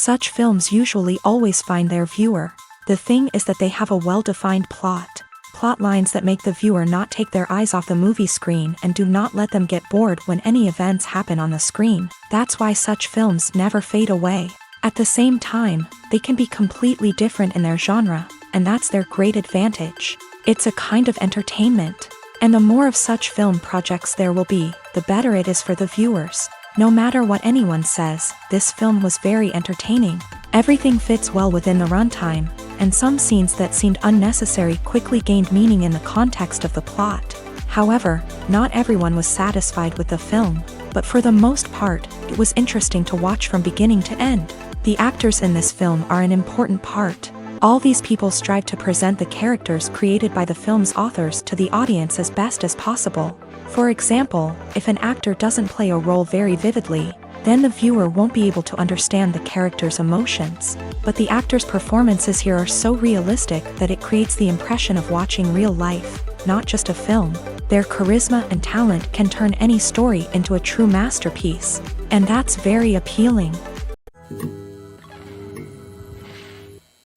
Such films usually always find their viewer. The thing is that they have a well-defined plot lines that make the viewer not take their eyes off the movie screen and do not let them get bored when any events happen on the screen. That's why such films never fade away. At the same time, they can be completely different in their genre, and that's their great advantage. It's a kind of entertainment. And the more of such film projects there will be, the better it is for the viewers. No matter what anyone says, this film was very entertaining. Everything fits well within the runtime, and some scenes that seemed unnecessary quickly gained meaning in the context of the plot. However, not everyone was satisfied with the film, but for the most part, it was interesting to watch from beginning to end. The actors in this film are an important part. All these people strive to present the characters created by the film's authors to the audience as best as possible. For example, if an actor doesn't play a role very vividly, then the viewer won't be able to understand the character's emotions. But the actors' performances here are so realistic that it creates the impression of watching real life, not just a film. Their charisma and talent can turn any story into a true masterpiece, and that's very appealing.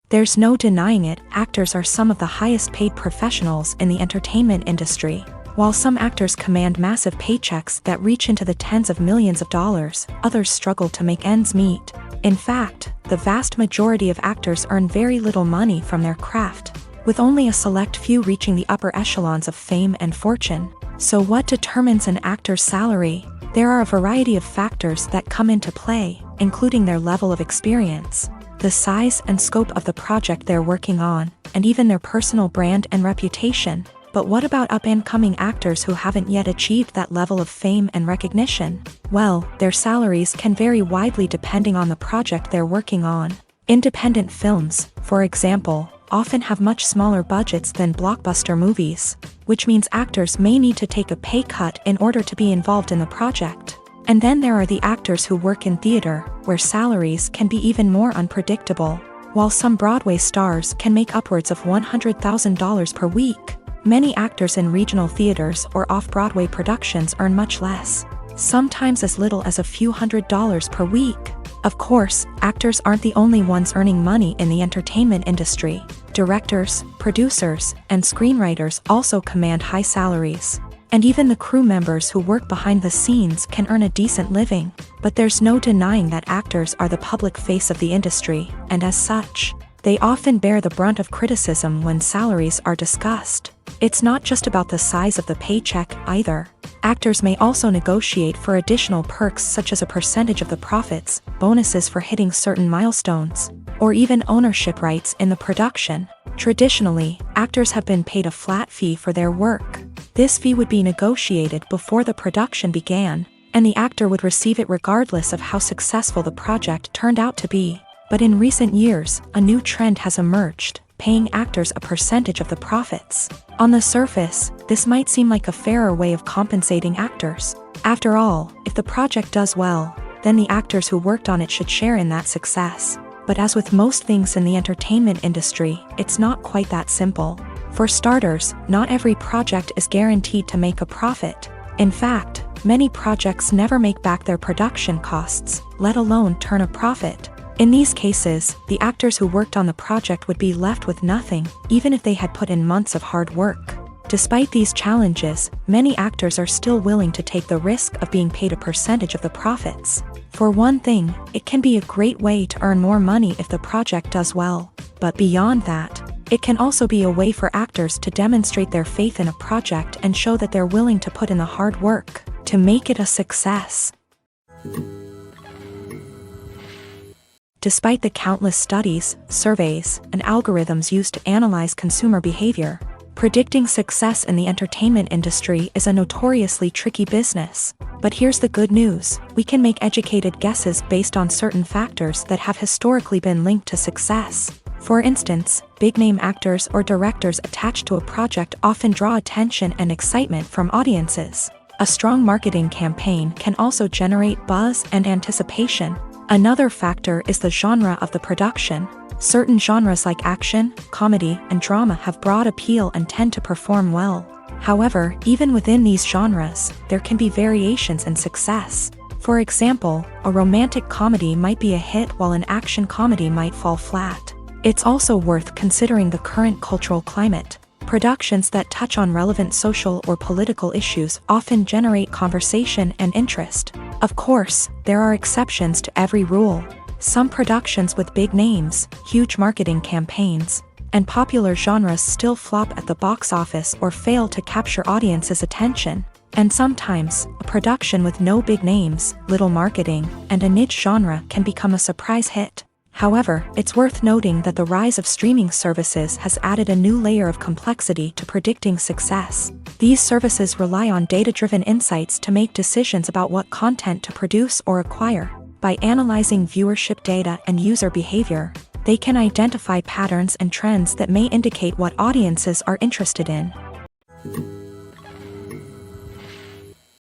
There's no denying it, actors are some of the highest paid professionals in the entertainment industry. While some actors command massive paychecks that reach into the tens of millions of dollars, others struggle to make ends meet. In fact, the vast majority of actors earn very little money from their craft, with only a select few reaching the upper echelons of fame and fortune. So what determines an actor's salary? There are a variety of factors that come into play, including their level of experience, the size and scope of the project they're working on, and even their personal brand and reputation. But what about up-and-coming actors who haven't yet achieved that level of fame and recognition? Well, their salaries can vary widely depending on the project they're working on. Independent films, for example, often have much smaller budgets than blockbuster movies, which means actors may need to take a pay cut in order to be involved in the project. And then there are the actors who work in theater, where salaries can be even more unpredictable. While some Broadway stars can make upwards of $100,000 per week, many actors in regional theaters or off-Broadway productions earn much less, sometimes as little as a few $100s per week. Of course, actors aren't the only ones earning money in the entertainment industry. Directors, producers, and screenwriters also command high salaries. And even the crew members who work behind the scenes can earn a decent living. But there's no denying that actors are the public face of the industry, and as such, they often bear the brunt of criticism when salaries are discussed. It's not just about the size of the paycheck either. Actors may also negotiate for additional perks such as a percentage of the profits, bonuses for hitting certain milestones, or even ownership rights in the production. Traditionally, actors have been paid a flat fee for their work. This fee would be negotiated before the production began, and the actor would receive it regardless of how successful the project turned out to be. But in recent years, a new trend has emerged, paying actors a percentage of the profits. On the surface, this might seem like a fairer way of compensating actors. After all, if the project does well, then the actors who worked on it should share in that success. But as with most things in the entertainment industry, it's not quite that simple. For starters, not every project is guaranteed to make a profit. In fact, many projects never make back their production costs, let alone turn a profit. In these cases, the actors who worked on the project would be left with nothing, even if they had put in months of hard work. Despite these challenges, many actors are still willing to take the risk of being paid a percentage of the profits. For one thing, it can be a great way to earn more money if the project does well. But beyond that, it can also be a way for actors to demonstrate their faith in a project and show that they're willing to put in the hard work to make it a success. Despite the countless studies, surveys, and algorithms used to analyze consumer behavior, predicting success in the entertainment industry is a notoriously tricky business. But here's the good news: we can make educated guesses based on certain factors that have historically been linked to success. For instance, big-name actors or directors attached to a project often draw attention and excitement from audiences. A strong marketing campaign can also generate buzz and anticipation. Another factor is the genre of the production. Certain genres like action, comedy, and drama have broad appeal and tend to perform well. However, even within these genres, there can be variations in success. For example, a romantic comedy might be a hit while an action comedy might fall flat. It's also worth considering the current cultural climate. Productions that touch on relevant social or political issues often generate conversation and interest. Of course, there are exceptions to every rule. Some productions with big names, huge marketing campaigns, and popular genres still flop at the box office or fail to capture audiences' attention. And sometimes, a production with no big names, little marketing, and a niche genre can become a surprise hit. However, it's worth noting that the rise of streaming services has added a new layer of complexity to predicting success. These services rely on data-driven insights to make decisions about what content to produce or acquire. By analyzing viewership data and user behavior, they can identify patterns and trends that may indicate what audiences are interested in.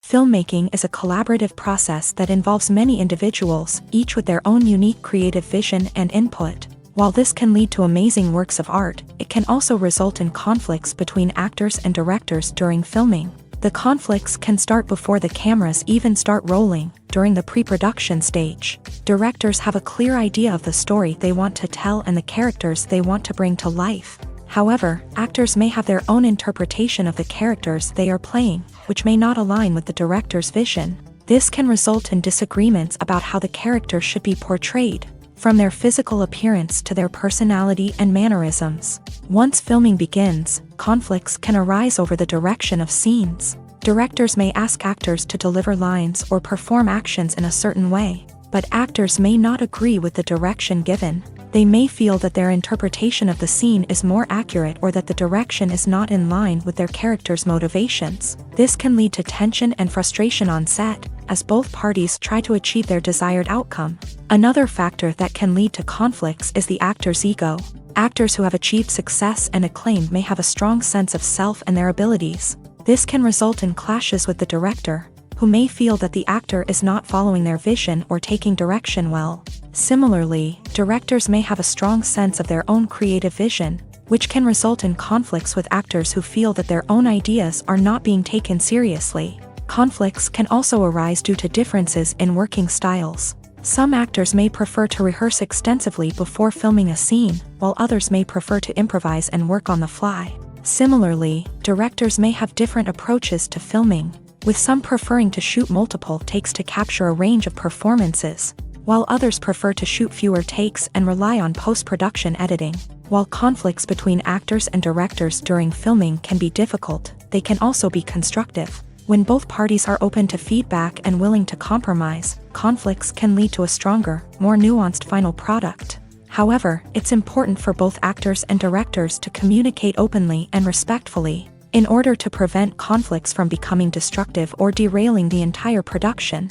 Filmmaking is a collaborative process that involves many individuals, each with their own unique creative vision and input. While this can lead to amazing works of art, it can also result in conflicts between actors and directors during filming. The conflicts can start before the cameras even start rolling, during the pre-production stage. Directors have a clear idea of the story they want to tell and the characters they want to bring to life. However, actors may have their own interpretation of the characters they are playing, which may not align with the director's vision. This can result in disagreements about how the character should be portrayed, from their physical appearance to their personality and mannerisms. Once filming begins, conflicts can arise over the direction of scenes. Directors may ask actors to deliver lines or perform actions in a certain way, but actors may not agree with the direction given. They may feel that their interpretation of the scene is more accurate or that the direction is not in line with their character's motivations. This can lead to tension and frustration on set, as both parties try to achieve their desired outcome. Another factor that can lead to conflicts is the actor's ego. Actors who have achieved success and acclaim may have a strong sense of self and their abilities. This can result in clashes with the director, who may feel that the actor is not following their vision or taking direction well. Similarly, directors may have a strong sense of their own creative vision, which can result in conflicts with actors who feel that their own ideas are not being taken seriously. Conflicts can also arise due to differences in working styles. Some actors may prefer to rehearse extensively before filming a scene, while others may prefer to improvise and work on the fly. Similarly, directors may have different approaches to filming, with some preferring to shoot multiple takes to capture a range of performances, while others prefer to shoot fewer takes and rely on post-production editing. While conflicts between actors and directors during filming can be difficult, they can also be constructive. When both parties are open to feedback and willing to compromise, conflicts can lead to a stronger, more nuanced final product. However, it's important for both actors and directors to communicate openly and respectfully, in order to prevent conflicts from becoming destructive or derailing the entire production.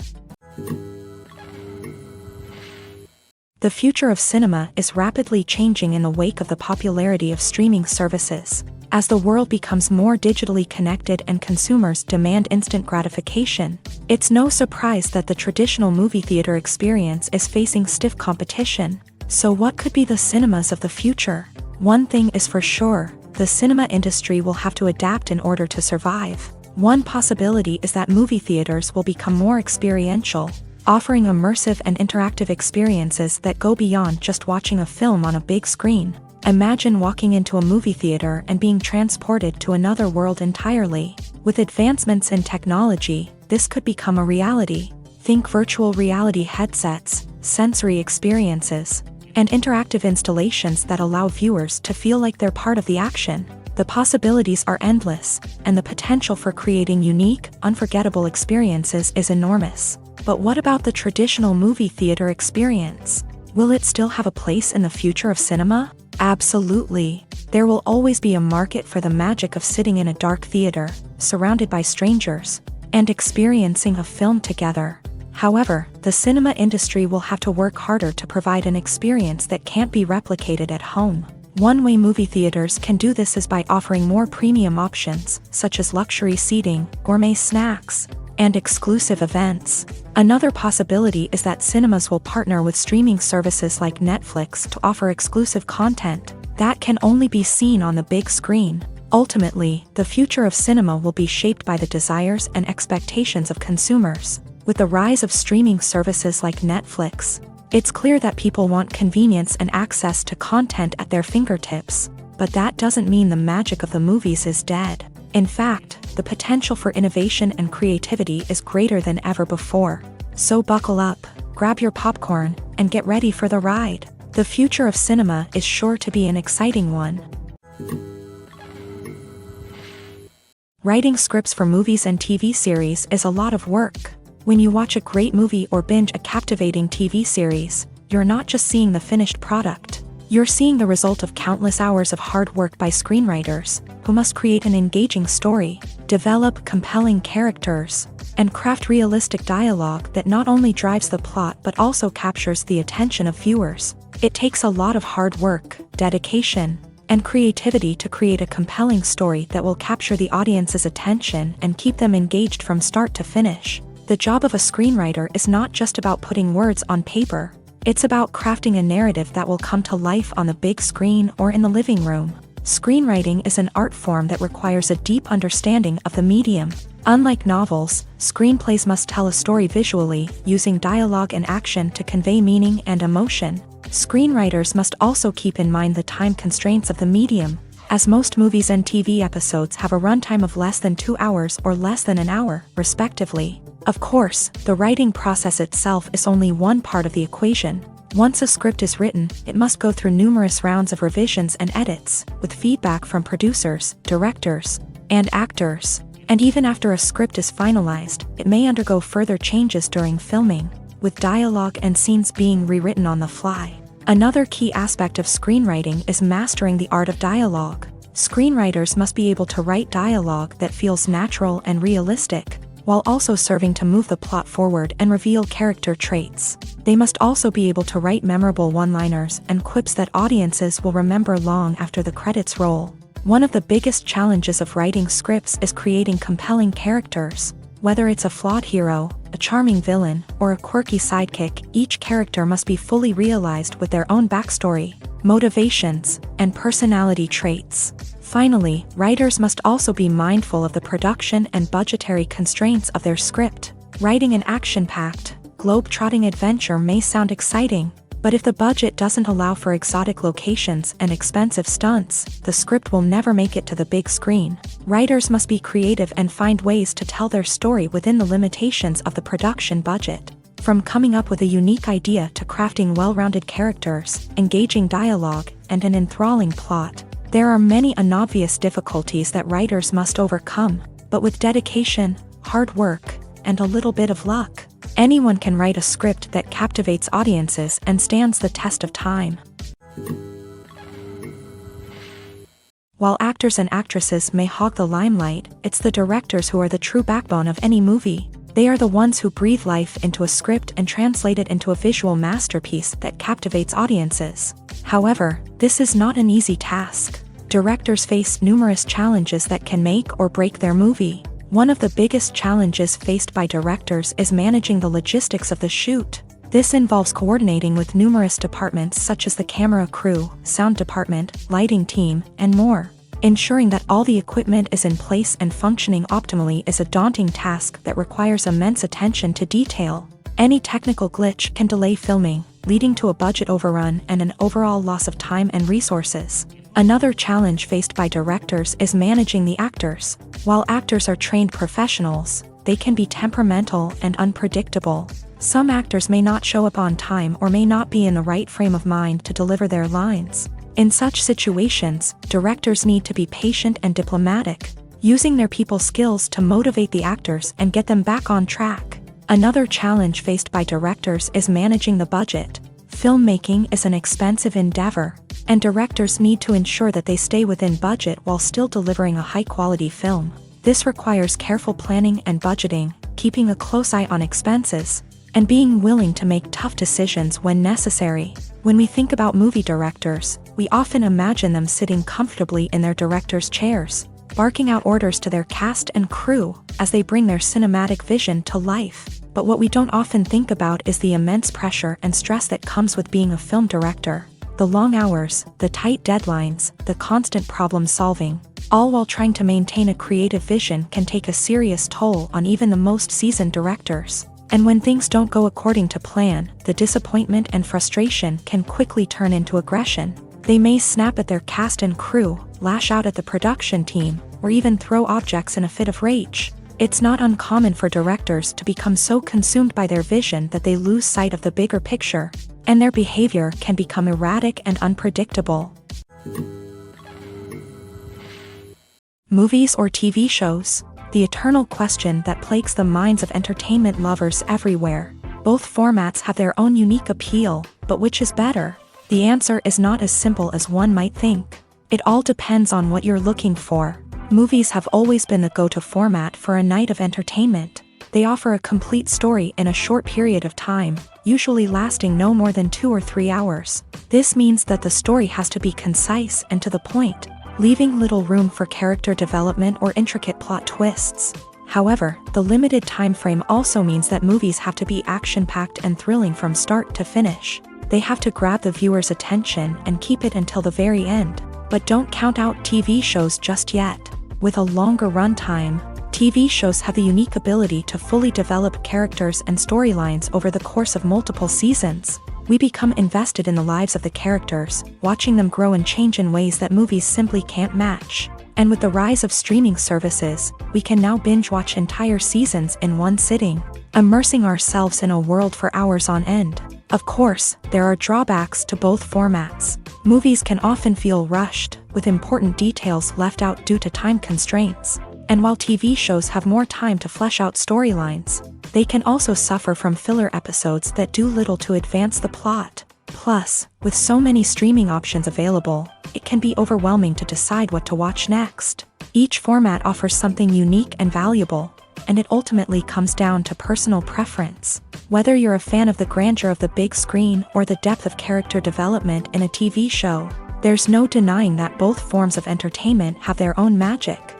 The future of cinema is rapidly changing in the wake of the popularity of streaming services. As the world becomes more digitally connected and consumers demand instant gratification, it's no surprise that the traditional movie theater experience is facing stiff competition. So what could be the cinemas of the future? One thing is for sure, the cinema industry will have to adapt in order to survive. One possibility is that movie theaters will become more experiential, offering immersive and interactive experiences that go beyond just watching a film on a big screen. Imagine walking into a movie theater and being transported to another world entirely. With advancements in technology, this could become a reality. Think virtual reality headsets, sensory experiences, and interactive installations that allow viewers to feel like they're part of the action. The possibilities are endless, and the potential for creating unique, unforgettable experiences is enormous. But what about the traditional movie theater experience? Will it still have a place in the future of cinema? Absolutely. There will always be a market for the magic of sitting in a dark theater, surrounded by strangers, and experiencing a film together. However, the cinema industry will have to work harder to provide an experience that can't be replicated at home. One way movie theaters can do this is by offering more premium options, such as luxury seating, gourmet snacks, and exclusive events. Another possibility is that cinemas will partner with streaming services like Netflix to offer exclusive content that can only be seen on the big screen. Ultimately, the future of cinema will be shaped by the desires and expectations of consumers. With the rise of streaming services like Netflix, it's clear that people want convenience and access to content at their fingertips. But that doesn't mean the magic of the movies is dead. In fact, the potential for innovation and creativity is greater than ever before. So buckle up, grab your popcorn, and get ready for the ride. The future of cinema is sure to be an exciting one. Writing scripts for movies and TV series is a lot of work. When you watch a great movie or binge a captivating TV series, you're not just seeing the finished product. You're seeing the result of countless hours of hard work by screenwriters, who must create an engaging story, develop compelling characters, and craft realistic dialogue that not only drives the plot but also captures the attention of viewers. It takes a lot of hard work, dedication, and creativity to create a compelling story that will capture the audience's attention and keep them engaged from start to finish. The job of a screenwriter is not just about putting words on paper. It's about crafting a narrative that will come to life on the big screen or in the living room. Screenwriting is an art form that requires a deep understanding of the medium. Unlike novels, screenplays must tell a story visually, using dialogue and action to convey meaning and emotion. Screenwriters must also keep in mind the time constraints of the medium, as most movies and TV episodes have a runtime of less than 2 hours or less than an hour, respectively. Of course, the writing process itself is only one part of the equation. Once a script is written, it must go through numerous rounds of revisions and edits, with feedback from producers, directors, and actors. And even after a script is finalized, it may undergo further changes during filming, with dialogue and scenes being rewritten on the fly. Another key aspect of screenwriting is mastering the art of dialogue. Screenwriters must be able to write dialogue that feels natural and realistic, while also serving to move the plot forward and reveal character traits. They must also be able to write memorable one-liners and quips that audiences will remember long after the credits roll. One of the biggest challenges of writing scripts is creating compelling characters. Whether it's a flawed hero, a charming villain, or a quirky sidekick, each character must be fully realized with their own backstory, motivations, and personality traits. Finally, writers must also be mindful of the production and budgetary constraints of their script. Writing an action-packed, globe-trotting adventure may sound exciting, but if the budget doesn't allow for exotic locations and expensive stunts, the script will never make it to the big screen. Writers must be creative and find ways to tell their story within the limitations of the production budget. From coming up with a unique idea to crafting well-rounded characters, engaging dialogue, and an enthralling plot, there are many unobvious difficulties that writers must overcome, but with dedication, hard work, and a little bit of luck, anyone can write a script that captivates audiences and stands the test of time. While actors and actresses may hog the limelight, it's the directors who are the true backbone of any movie. They are the ones who breathe life into a script and translate it into a visual masterpiece that captivates audiences. However, this is not an easy task. Directors face numerous challenges that can make or break their movie. One of the biggest challenges faced by directors is managing the logistics of the shoot. This involves coordinating with numerous departments such as the camera crew, sound department, lighting team, and more. Ensuring that all the equipment is in place and functioning optimally is a daunting task that requires immense attention to detail. Any technical glitch can delay filming, leading to a budget overrun and an overall loss of time and resources. Another challenge faced by directors is managing the actors. While actors are trained professionals, they can be temperamental and unpredictable. Some actors may not show up on time or may not be in the right frame of mind to deliver their lines. In such situations, directors need to be patient and diplomatic, using their people skills to motivate the actors and get them back on track. Another challenge faced by directors is managing the budget. Filmmaking is an expensive endeavor, and directors need to ensure that they stay within budget while still delivering a high-quality film. This requires careful planning and budgeting, keeping a close eye on expenses, and being willing to make tough decisions when necessary. When we think about movie directors, we often imagine them sitting comfortably in their director's chairs, barking out orders to their cast and crew as they bring their cinematic vision to life. But what we don't often think about is the immense pressure and stress that comes with being a film director. The long hours, the tight deadlines, the constant problem solving, all while trying to maintain a creative vision can take a serious toll on even the most seasoned directors. And when things don't go according to plan, the disappointment and frustration can quickly turn into aggression. They may snap at their cast and crew, lash out at the production team, or even throw objects in a fit of rage. It's not uncommon for directors to become so consumed by their vision that they lose sight of the bigger picture, and their behavior can become erratic and unpredictable. Movies or TV shows? The eternal question that plagues the minds of entertainment lovers everywhere. Both formats have their own unique appeal, but which is better? The answer is not as simple as one might think. It all depends on what you're looking for. Movies have always been the go-to format for a night of entertainment. They offer a complete story in a short period of time, usually lasting no more than 2 or 3 hours. This means that the story has to be concise and to the point, leaving little room for character development or intricate plot twists. However, the limited time frame also means that movies have to be action-packed and thrilling from start to finish. They have to grab the viewer's attention and keep it until the very end. But don't count out TV shows just yet. With a longer runtime, TV shows have the unique ability to fully develop characters and storylines over the course of multiple seasons. We become invested in the lives of the characters, watching them grow and change in ways that movies simply can't match. And with the rise of streaming services, we can now binge-watch entire seasons in one sitting, immersing ourselves in a world for hours on end. Of course, there are drawbacks to both formats. Movies can often feel rushed, with important details left out due to time constraints. And while TV shows have more time to flesh out storylines, they can also suffer from filler episodes that do little to advance the plot. Plus, with so many streaming options available, it can be overwhelming to decide what to watch next. Each format offers something unique and valuable, and it ultimately comes down to personal preference. Whether you're a fan of the grandeur of the big screen or the depth of character development in a TV show, there's no denying that both forms of entertainment have their own magic.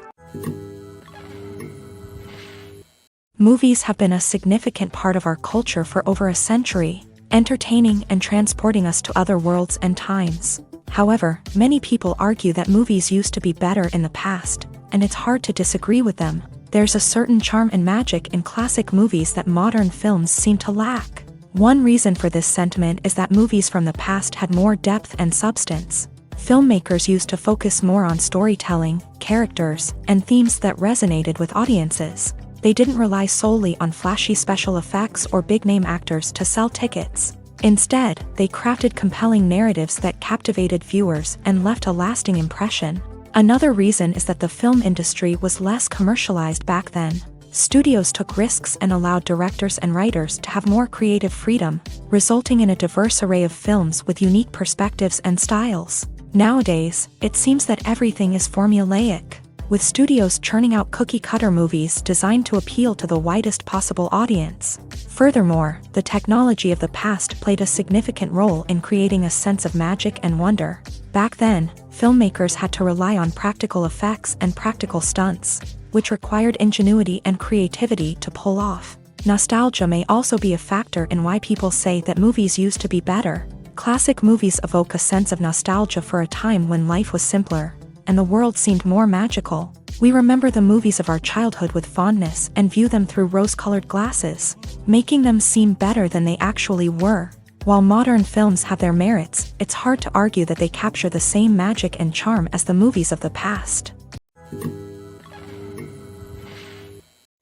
Movies have been a significant part of our culture for over a century, entertaining and transporting us to other worlds and times. However, many people argue that movies used to be better in the past, and it's hard to disagree with them. There's a certain charm and magic in classic movies that modern films seem to lack. One reason for this sentiment is that movies from the past had more depth and substance. Filmmakers used to focus more on storytelling, characters, and themes that resonated with audiences. They didn't rely solely on flashy special effects or big-name actors to sell tickets. Instead, they crafted compelling narratives that captivated viewers and left a lasting impression. Another reason is that the film industry was less commercialized back then. Studios took risks and allowed directors and writers to have more creative freedom, resulting in a diverse array of films with unique perspectives and styles. Nowadays, it seems that everything is formulaic, with studios churning out cookie-cutter movies designed to appeal to the widest possible audience. Furthermore, the technology of the past played a significant role in creating a sense of magic and wonder. Back then, filmmakers had to rely on practical effects and practical stunts, which required ingenuity and creativity to pull off. Nostalgia may also be a factor in why people say that movies used to be better. Classic movies evoke a sense of nostalgia for a time when life was simpler, and the world seemed more magical. We remember the movies of our childhood with fondness and view them through rose-colored glasses, making them seem better than they actually were. While modern films have their merits, it's hard to argue that they capture the same magic and charm as the movies of the past.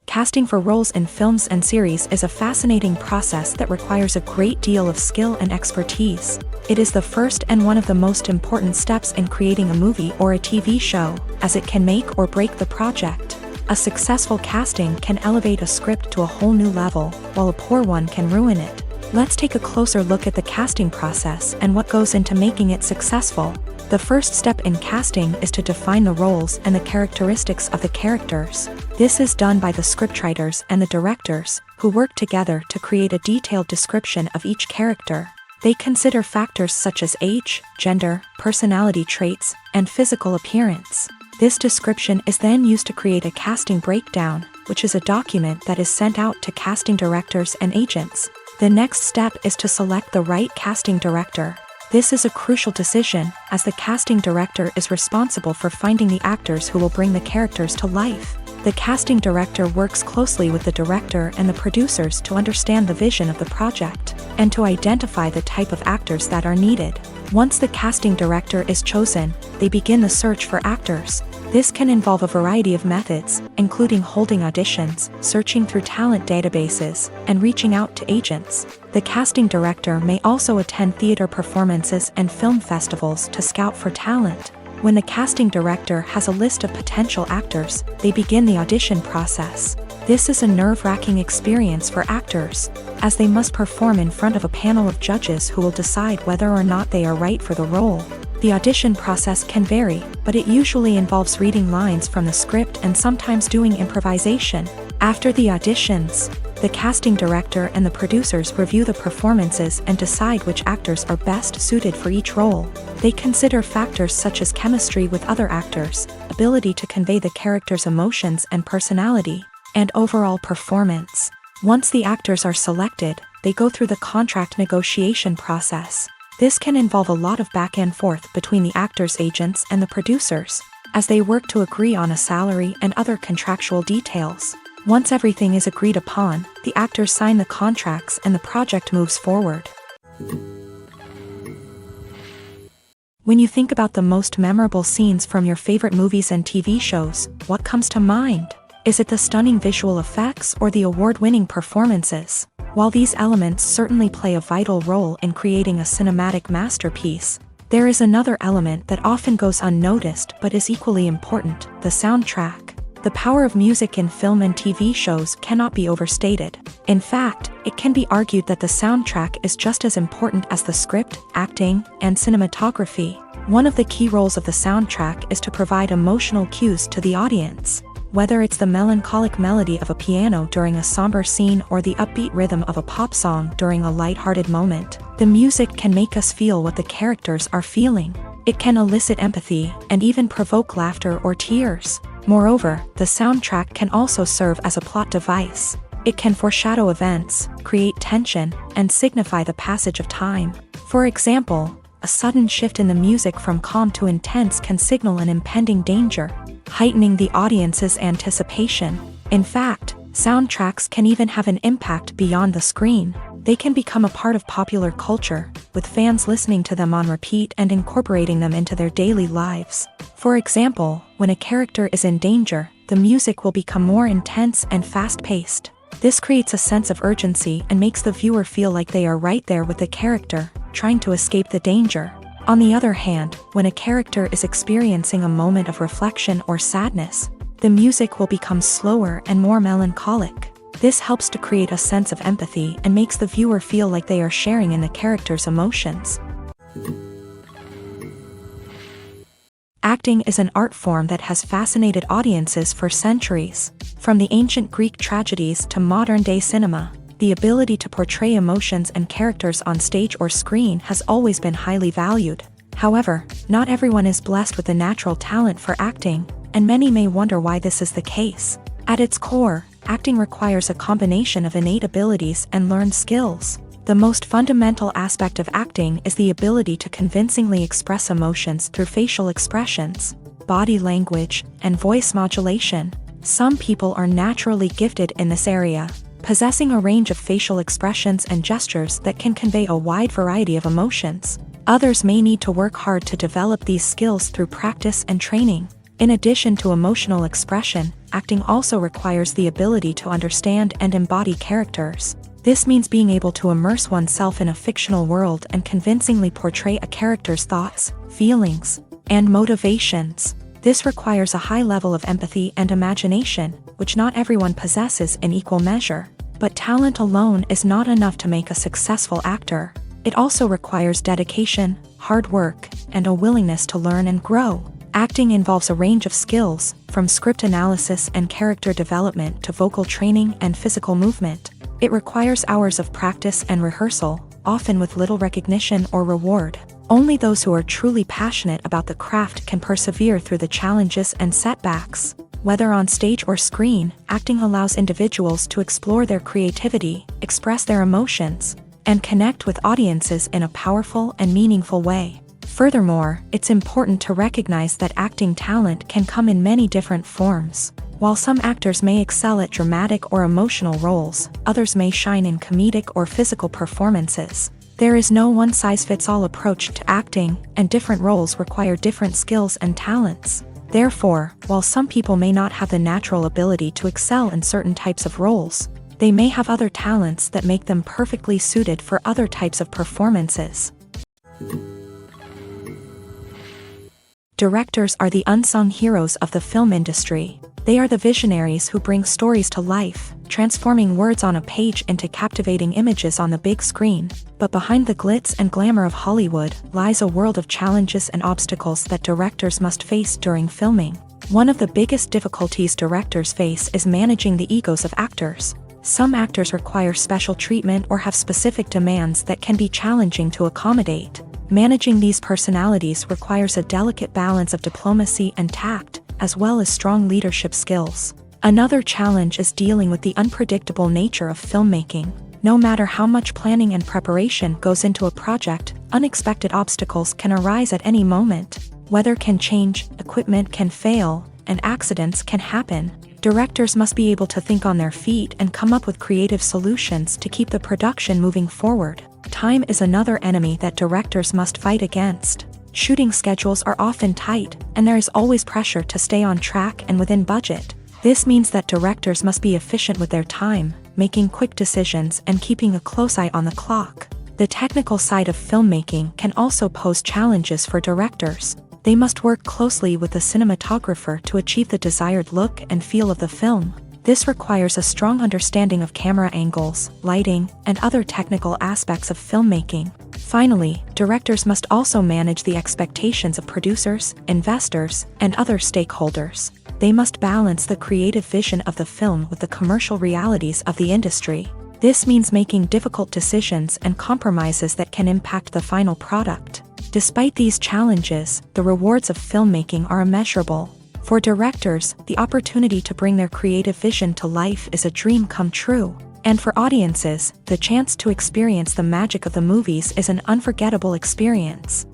Casting for roles in films and series is a fascinating process that requires a great deal of skill and expertise. It is the first and one of the most important steps in creating a movie or a TV show, as it can make or break the project. A successful casting can elevate a script to a whole new level, while a poor one can ruin it. Let's take a closer look at the casting process and what goes into making it successful. The first step in casting is to define the roles and the characteristics of the characters. This is done by the scriptwriters and the directors, who work together to create a detailed description of each character. They consider factors such as age, gender, personality traits, and physical appearance. This description is then used to create a casting breakdown, which is a document that is sent out to casting directors and agents. The next step is to select the right casting director. This is a crucial decision, as the casting director is responsible for finding the actors who will bring the characters to life. The casting director works closely with the director and the producers to understand the vision of the project, and to identify the type of actors that are needed. Once the casting director is chosen, they begin the search for actors. This can involve a variety of methods, including holding auditions, searching through talent databases, and reaching out to agents. The casting director may also attend theater performances and film festivals to scout for talent. When the casting director has a list of potential actors, they begin the audition process. This is a nerve-wracking experience for actors, as they must perform in front of a panel of judges who will decide whether or not they are right for the role. The audition process can vary, but it usually involves reading lines from the script and sometimes doing improvisation. After the auditions, the casting director and the producers review the performances and decide which actors are best suited for each role. They consider factors such as chemistry with other actors, ability to convey the character's emotions and personality, and overall performance. Once the actors are selected, they go through the contract negotiation process. This can involve a lot of back and forth between the actors' agents and the producers, as they work to agree on a salary and other contractual details. Once everything is agreed upon, the actors sign the contracts and the project moves forward. When you think about the most memorable scenes from your favorite movies and TV shows, what comes to mind? Is it the stunning visual effects or the award-winning performances? While these elements certainly play a vital role in creating a cinematic masterpiece, there is another element that often goes unnoticed but is equally important: the soundtrack. The power of music in film and TV shows cannot be overstated. In fact, it can be argued that the soundtrack is just as important as the script, acting, and cinematography. One of the key roles of the soundtrack is to provide emotional cues to the audience. Whether it's the melancholic melody of a piano during a somber scene or the upbeat rhythm of a pop song during a lighthearted moment, the music can make us feel what the characters are feeling. It can elicit empathy and even provoke laughter or tears. Moreover, the soundtrack can also serve as a plot device. It can foreshadow events, create tension, and signify the passage of time. For example, a sudden shift in the music from calm to intense can signal an impending danger, heightening the audience's anticipation. In fact, soundtracks can even have an impact beyond the screen. They can become a part of popular culture, with fans listening to them on repeat and incorporating them into their daily lives. For example, when a character is in danger, the music will become more intense and fast-paced. This creates a sense of urgency and makes the viewer feel like they are right there with the character, trying to escape the danger. On the other hand, when a character is experiencing a moment of reflection or sadness, the music will become slower and more melancholic. This helps to create a sense of empathy and makes the viewer feel like they are sharing in the character's emotions. Acting is an art form that has fascinated audiences for centuries. From the ancient Greek tragedies to modern-day cinema, the ability to portray emotions and characters on stage or screen has always been highly valued. However, not everyone is blessed with the natural talent for acting, and many may wonder why this is the case. At its core, acting requires a combination of innate abilities and learned skills. The most fundamental aspect of acting is the ability to convincingly express emotions through facial expressions, body language, and voice modulation. Some people are naturally gifted in this area, possessing a range of facial expressions and gestures that can convey a wide variety of emotions. Others may need to work hard to develop these skills through practice and training. In addition to emotional expression, acting also requires the ability to understand and embody characters. This means being able to immerse oneself in a fictional world and convincingly portray a character's thoughts, feelings, and motivations. This requires a high level of empathy and imagination, which not everyone possesses in equal measure. But talent alone is not enough to make a successful actor. It also requires dedication, hard work, and a willingness to learn and grow. Acting involves a range of skills, from script analysis and character development to vocal training and physical movement. It requires hours of practice and rehearsal, often with little recognition or reward. Only those who are truly passionate about the craft can persevere through the challenges and setbacks. Whether on stage or screen, acting allows individuals to explore their creativity, express their emotions, and connect with audiences in a powerful and meaningful way. Furthermore, it's important to recognize that acting talent can come in many different forms. While some actors may excel at dramatic or emotional roles, others may shine in comedic or physical performances. There is no one-size-fits-all approach to acting, and different roles require different skills and talents. Therefore, while some people may not have the natural ability to excel in certain types of roles, they may have other talents that make them perfectly suited for other types of performances. Directors are the unsung heroes of the film industry. They are the visionaries who bring stories to life, transforming words on a page into captivating images on the big screen. But behind the glitz and glamour of Hollywood lies a world of challenges and obstacles that directors must face during filming. One of the biggest difficulties directors face is managing the egos of actors. Some actors require special treatment or have specific demands that can be challenging to accommodate. Managing these personalities requires a delicate balance of diplomacy and tact, as well as strong leadership skills. Another challenge is dealing with the unpredictable nature of filmmaking. No matter how much planning and preparation goes into a project, unexpected obstacles can arise at any moment. Weather can change, equipment can fail, and accidents can happen. Directors must be able to think on their feet and come up with creative solutions to keep the production moving forward. Time is another enemy that directors must fight against. Shooting schedules are often tight, and there is always pressure to stay on track and within budget. This means that directors must be efficient with their time, making quick decisions and keeping a close eye on the clock. The technical side of filmmaking can also pose challenges for directors. They must work closely with the cinematographer to achieve the desired look and feel of the film. This requires a strong understanding of camera angles, lighting, and other technical aspects of filmmaking. Finally, directors must also manage the expectations of producers, investors, and other stakeholders. They must balance the creative vision of the film with the commercial realities of the industry. This means making difficult decisions and compromises that can impact the final product. Despite these challenges, the rewards of filmmaking are immeasurable. For directors, the opportunity to bring their creative vision to life is a dream come true. And for audiences, the chance to experience the magic of the movies is an unforgettable experience.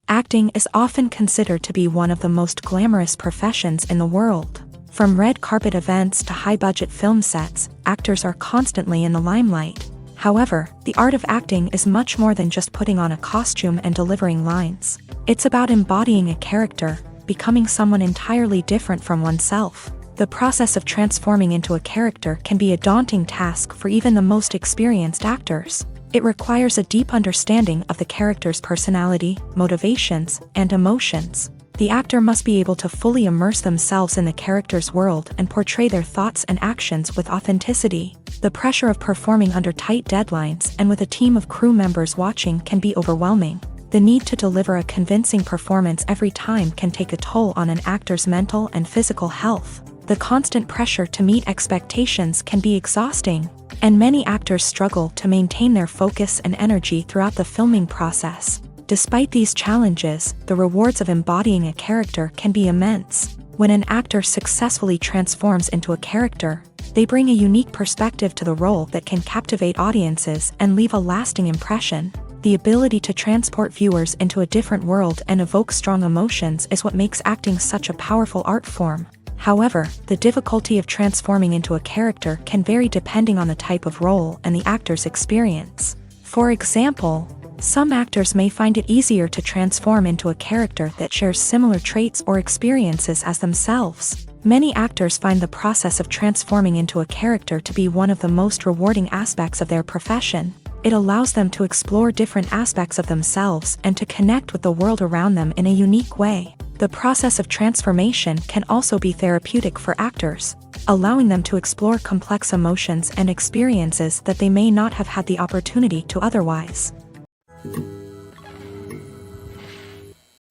Acting is often considered to be one of the most glamorous professions in the world. From red carpet events to high-budget film sets, actors are constantly in the limelight. However, the art of acting is much more than just putting on a costume and delivering lines. It's about embodying a character, becoming someone entirely different from oneself. The process of transforming into a character can be a daunting task for even the most experienced actors. It requires a deep understanding of the character's personality, motivations, and emotions. The actor must be able to fully immerse themselves in the character's world and portray their thoughts and actions with authenticity. The pressure of performing under tight deadlines and with a team of crew members watching can be overwhelming. The need to deliver a convincing performance every time can take a toll on an actor's mental and physical health. The constant pressure to meet expectations can be exhausting, and many actors struggle to maintain their focus and energy throughout the filming process. Despite these challenges, the rewards of embodying a character can be immense. When an actor successfully transforms into a character, they bring a unique perspective to the role that can captivate audiences and leave a lasting impression. The ability to transport viewers into a different world and evoke strong emotions is what makes acting such a powerful art form. However, the difficulty of transforming into a character can vary depending on the type of role and the actor's experience. For example, some actors may find it easier to transform into a character that shares similar traits or experiences as themselves. Many actors find the process of transforming into a character to be one of the most rewarding aspects of their profession. It allows them to explore different aspects of themselves and to connect with the world around them in a unique way. The process of transformation can also be therapeutic for actors, allowing them to explore complex emotions and experiences that they may not have had the opportunity to otherwise.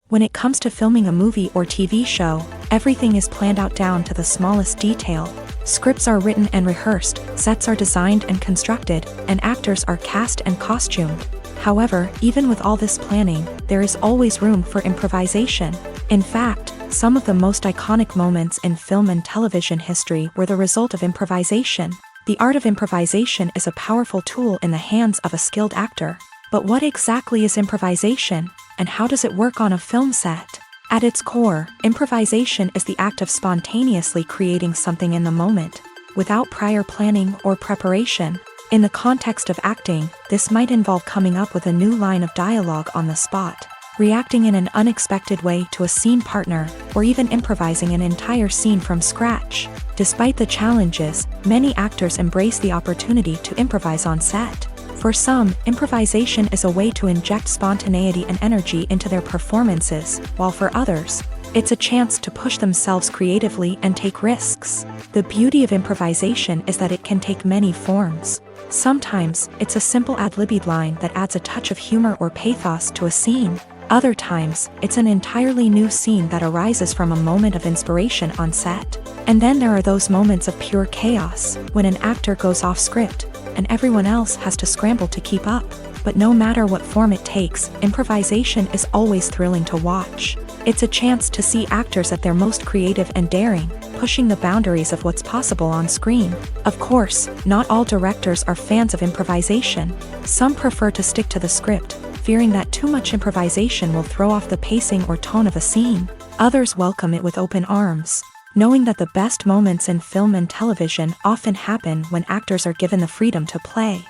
When it comes to filming a movie or TV show, everything is planned out down to the smallest detail. Scripts are written and rehearsed, sets are designed and constructed, and actors are cast and costumed. However, even with all this planning, there is always room for improvisation. In fact, some of the most iconic moments in film and television history were the result of improvisation. The art of improvisation is a powerful tool in the hands of a skilled actor. But what exactly is improvisation, and how does it work on a film set? At its core, improvisation is the act of spontaneously creating something in the moment, without prior planning or preparation. In the context of acting, this might involve coming up with a new line of dialogue on the spot, reacting in an unexpected way to a scene partner, or even improvising an entire scene from scratch. Despite the challenges, many actors embrace the opportunity to improvise on set. For some, improvisation is a way to inject spontaneity and energy into their performances, while for others, it's a chance to push themselves creatively and take risks. The beauty of improvisation is that it can take many forms. Sometimes, it's a simple ad-libbed line that adds a touch of humor or pathos to a scene. Other times, it's an entirely new scene that arises from a moment of inspiration on set. And then there are those moments of pure chaos, when an actor goes off script, and everyone else has to scramble to keep up. But no matter what form it takes, improvisation is always thrilling to watch. It's a chance to see actors at their most creative and daring, pushing the boundaries of what's possible on screen. Of course, not all directors are fans of improvisation. Some prefer to stick to the script, fearing that too much improvisation will throw off the pacing or tone of a scene. Others welcome it with open arms, knowing that the best moments in film and television often happen when actors are given the freedom to play.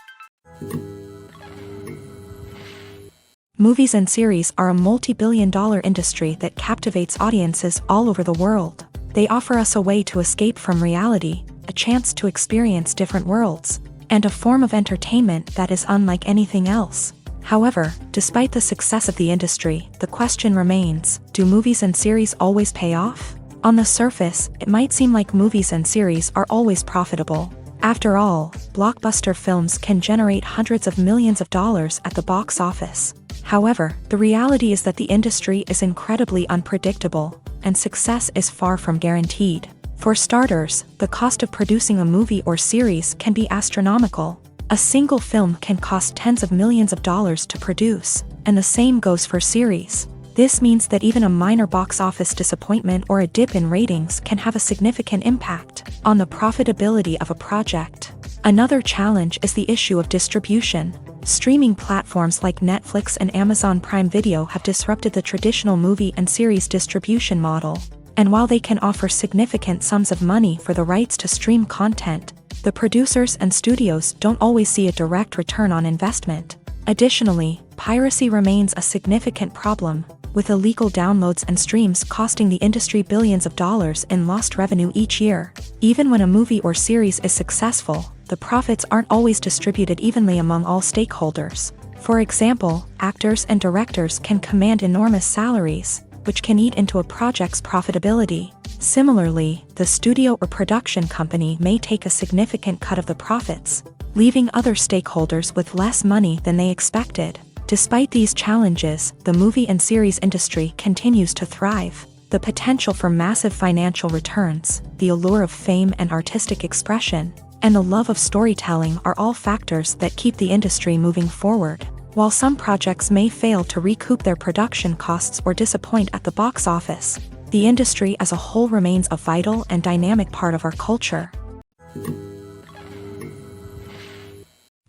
Movies and series are a multi-billion-dollar industry that captivates audiences all over the world. They offer us a way to escape from reality, a chance to experience different worlds, and a form of entertainment that is unlike anything else. However, despite the success of the industry, the question remains, do movies and series always pay off? On the surface, it might seem like movies and series are always profitable. After all, blockbuster films can generate hundreds of millions of dollars at the box office. However, the reality is that the industry is incredibly unpredictable, and success is far from guaranteed. For starters, the cost of producing a movie or series can be astronomical. A single film can cost tens of millions of dollars to produce, and the same goes for series. This means that even a minor box office disappointment or a dip in ratings can have a significant impact on the profitability of a project. Another challenge is the issue of distribution. Streaming platforms like Netflix and Amazon Prime Video have disrupted the traditional movie and series distribution model. And while they can offer significant sums of money for the rights to stream content, the producers and studios don't always see a direct return on investment. Additionally, piracy remains a significant problem, with illegal downloads and streams costing the industry billions of dollars in lost revenue each year. Even when a movie or series is successful, the profits aren't always distributed evenly among all stakeholders. For example, actors and directors can command enormous salaries, which can eat into a project's profitability. Similarly, the studio or production company may take a significant cut of the profits, leaving other stakeholders with less money than they expected. Despite these challenges, the movie and series industry continues to thrive. The potential for massive financial returns, the allure of fame and artistic expression, and the love of storytelling are all factors that keep the industry moving forward. While some projects may fail to recoup their production costs or disappoint at the box office, the industry as a whole remains a vital and dynamic part of our culture.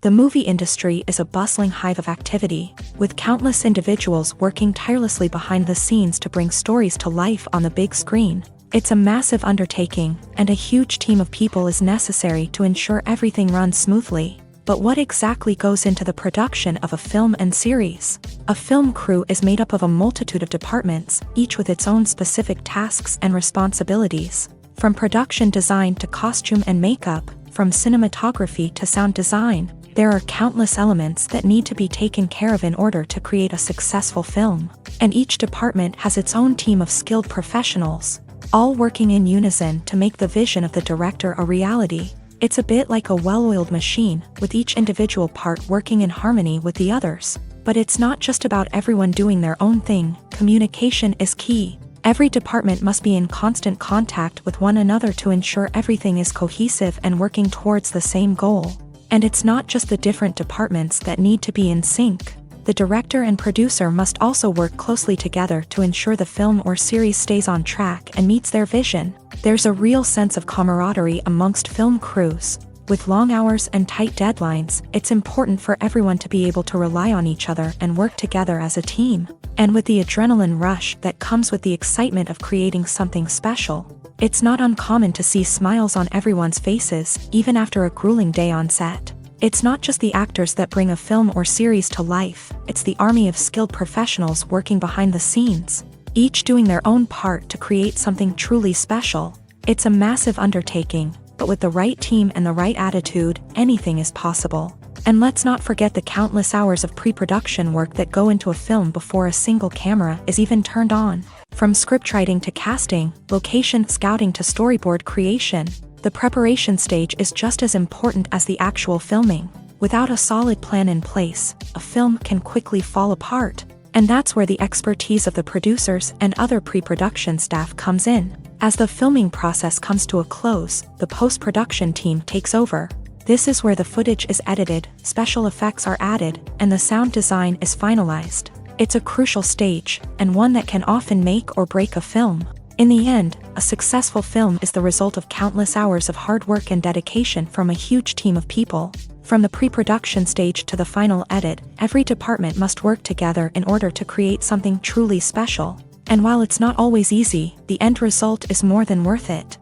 The movie industry is a bustling hive of activity, with countless individuals working tirelessly behind the scenes to bring stories to life on the big screen. It's a massive undertaking, and a huge team of people is necessary to ensure everything runs smoothly. But what exactly goes into the production of a film and series? A film crew is made up of a multitude of departments, each with its own specific tasks and responsibilities. From production design to costume and makeup, from cinematography to sound design, there are countless elements that need to be taken care of in order to create a successful film. And each department has its own team of skilled professionals, all working in unison to make the vision of the director a reality. It's a bit like a well-oiled machine, with each individual part working in harmony with the others. But it's not just about everyone doing their own thing. Communication is key. Every department must be in constant contact with one another to ensure everything is cohesive and working towards the same goal. And it's not just the different departments that need to be in sync. The director and producer must also work closely together to ensure the film or series stays on track and meets their vision. There's a real sense of camaraderie amongst film crews. With long hours and tight deadlines, it's important for everyone to be able to rely on each other and work together as a team. And with the adrenaline rush that comes with the excitement of creating something special, it's not uncommon to see smiles on everyone's faces, even after a grueling day on set. It's not just the actors that bring a film or series to life, it's the army of skilled professionals working behind the scenes, each doing their own part to create something truly special. It's a massive undertaking, but with the right team and the right attitude, anything is possible. And let's not forget the countless hours of pre-production work that go into a film before a single camera is even turned on. From scriptwriting to casting, location scouting to storyboard creation, the preparation stage is just as important as the actual filming. Without a solid plan in place, a film can quickly fall apart. And that's where the expertise of the producers and other pre-production staff comes in. As the filming process comes to a close, the post-production team takes over. This is where the footage is edited, special effects are added, and the sound design is finalized. It's a crucial stage, and one that can often make or break a film. In the end, a successful film is the result of countless hours of hard work and dedication from a huge team of people. From the pre-production stage to the final edit, every department must work together in order to create something truly special. And while it's not always easy, the end result is more than worth it.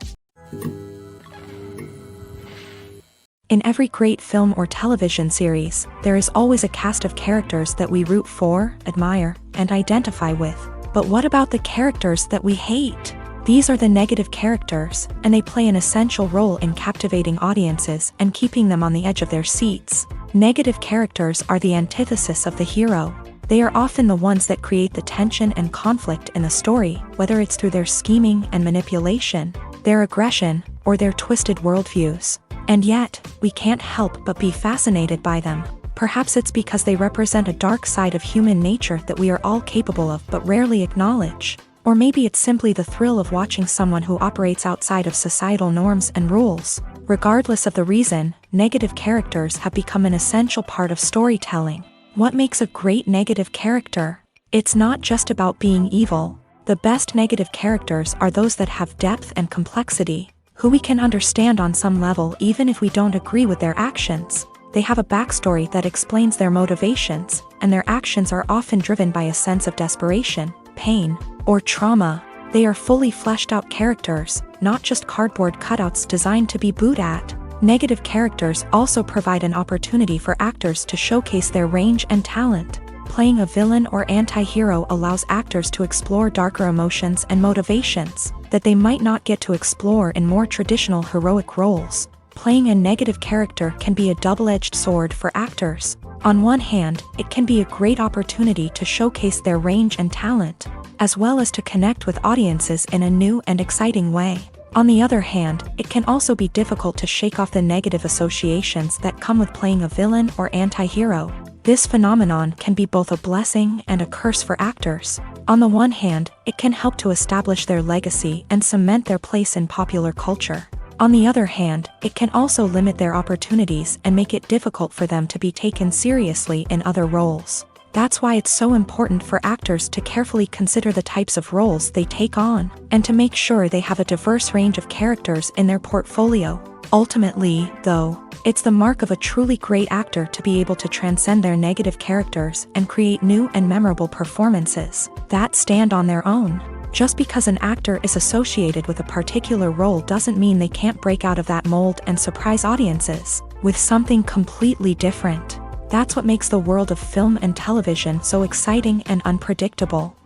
In every great film or television series, there is always a cast of characters that we root for, admire, and identify with. But what about the characters that we hate? These are the negative characters, and they play an essential role in captivating audiences and keeping them on the edge of their seats. Negative characters are the antithesis of the hero. They are often the ones that create the tension and conflict in the story, whether it's through their scheming and manipulation, their aggression, or their twisted worldviews. And yet, we can't help but be fascinated by them. Perhaps it's because they represent a dark side of human nature that we are all capable of but rarely acknowledge. Or maybe it's simply the thrill of watching someone who operates outside of societal norms and rules. Regardless of the reason, negative characters have become an essential part of storytelling. What makes a great negative character? It's not just about being evil. The best negative characters are those that have depth and complexity, who we can understand on some level even if we don't agree with their actions. They have a backstory that explains their motivations, and their actions are often driven by a sense of desperation, pain, or trauma. They are fully fleshed out characters, not just cardboard cutouts designed to be booed at. Negative characters also provide an opportunity for actors to showcase their range and talent. Playing a villain or anti-hero allows actors to explore darker emotions and motivations that they might not get to explore in more traditional heroic roles. Playing a negative character can be a double-edged sword for actors. On one hand, it can be a great opportunity to showcase their range and talent, as well as to connect with audiences in a new and exciting way. On the other hand, it can also be difficult to shake off the negative associations that come with playing a villain or anti-hero. This phenomenon can be both a blessing and a curse for actors. On the one hand, it can help to establish their legacy and cement their place in popular culture. On the other hand, it can also limit their opportunities and make it difficult for them to be taken seriously in other roles. That's why it's so important for actors to carefully consider the types of roles they take on, and to make sure they have a diverse range of characters in their portfolio. Ultimately, though, it's the mark of a truly great actor to be able to transcend their negative characters and create new and memorable performances that stand on their own. Just because an actor is associated with a particular role doesn't mean they can't break out of that mold and surprise audiences with something completely different. That's what makes the world of film and television so exciting and unpredictable.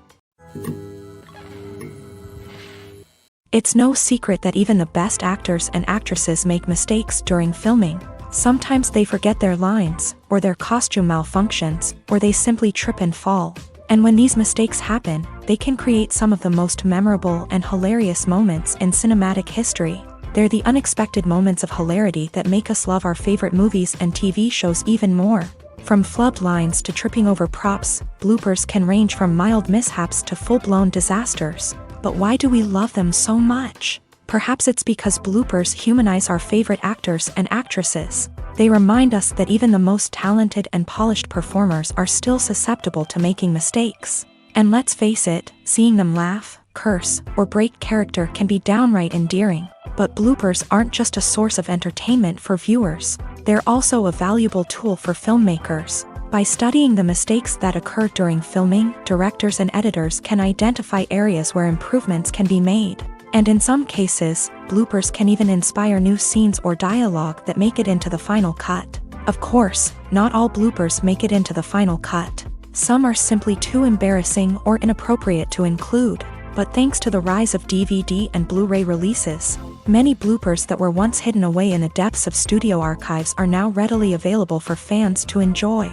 It's no secret that even the best actors and actresses make mistakes during filming. Sometimes they forget their lines, or their costume malfunctions, or they simply trip and fall. And when these mistakes happen, they can create some of the most memorable and hilarious moments in cinematic history. They're the unexpected moments of hilarity that make us love our favorite movies and TV shows even more. From flubbed lines to tripping over props, bloopers can range from mild mishaps to full-blown disasters. But why do we love them so much? Perhaps it's because bloopers humanize our favorite actors and actresses. They remind us that even the most talented and polished performers are still susceptible to making mistakes. And let's face it, seeing them laugh, curse, or break character can be downright endearing. But bloopers aren't just a source of entertainment for viewers. They're also a valuable tool for filmmakers. By studying the mistakes that occur during filming, directors and editors can identify areas where improvements can be made. And in some cases, bloopers can even inspire new scenes or dialogue that make it into the final cut. Of course, not all bloopers make it into the final cut. Some are simply too embarrassing or inappropriate to include. But thanks to the rise of DVD and Blu-ray releases, many bloopers that were once hidden away in the depths of studio archives are now readily available for fans to enjoy.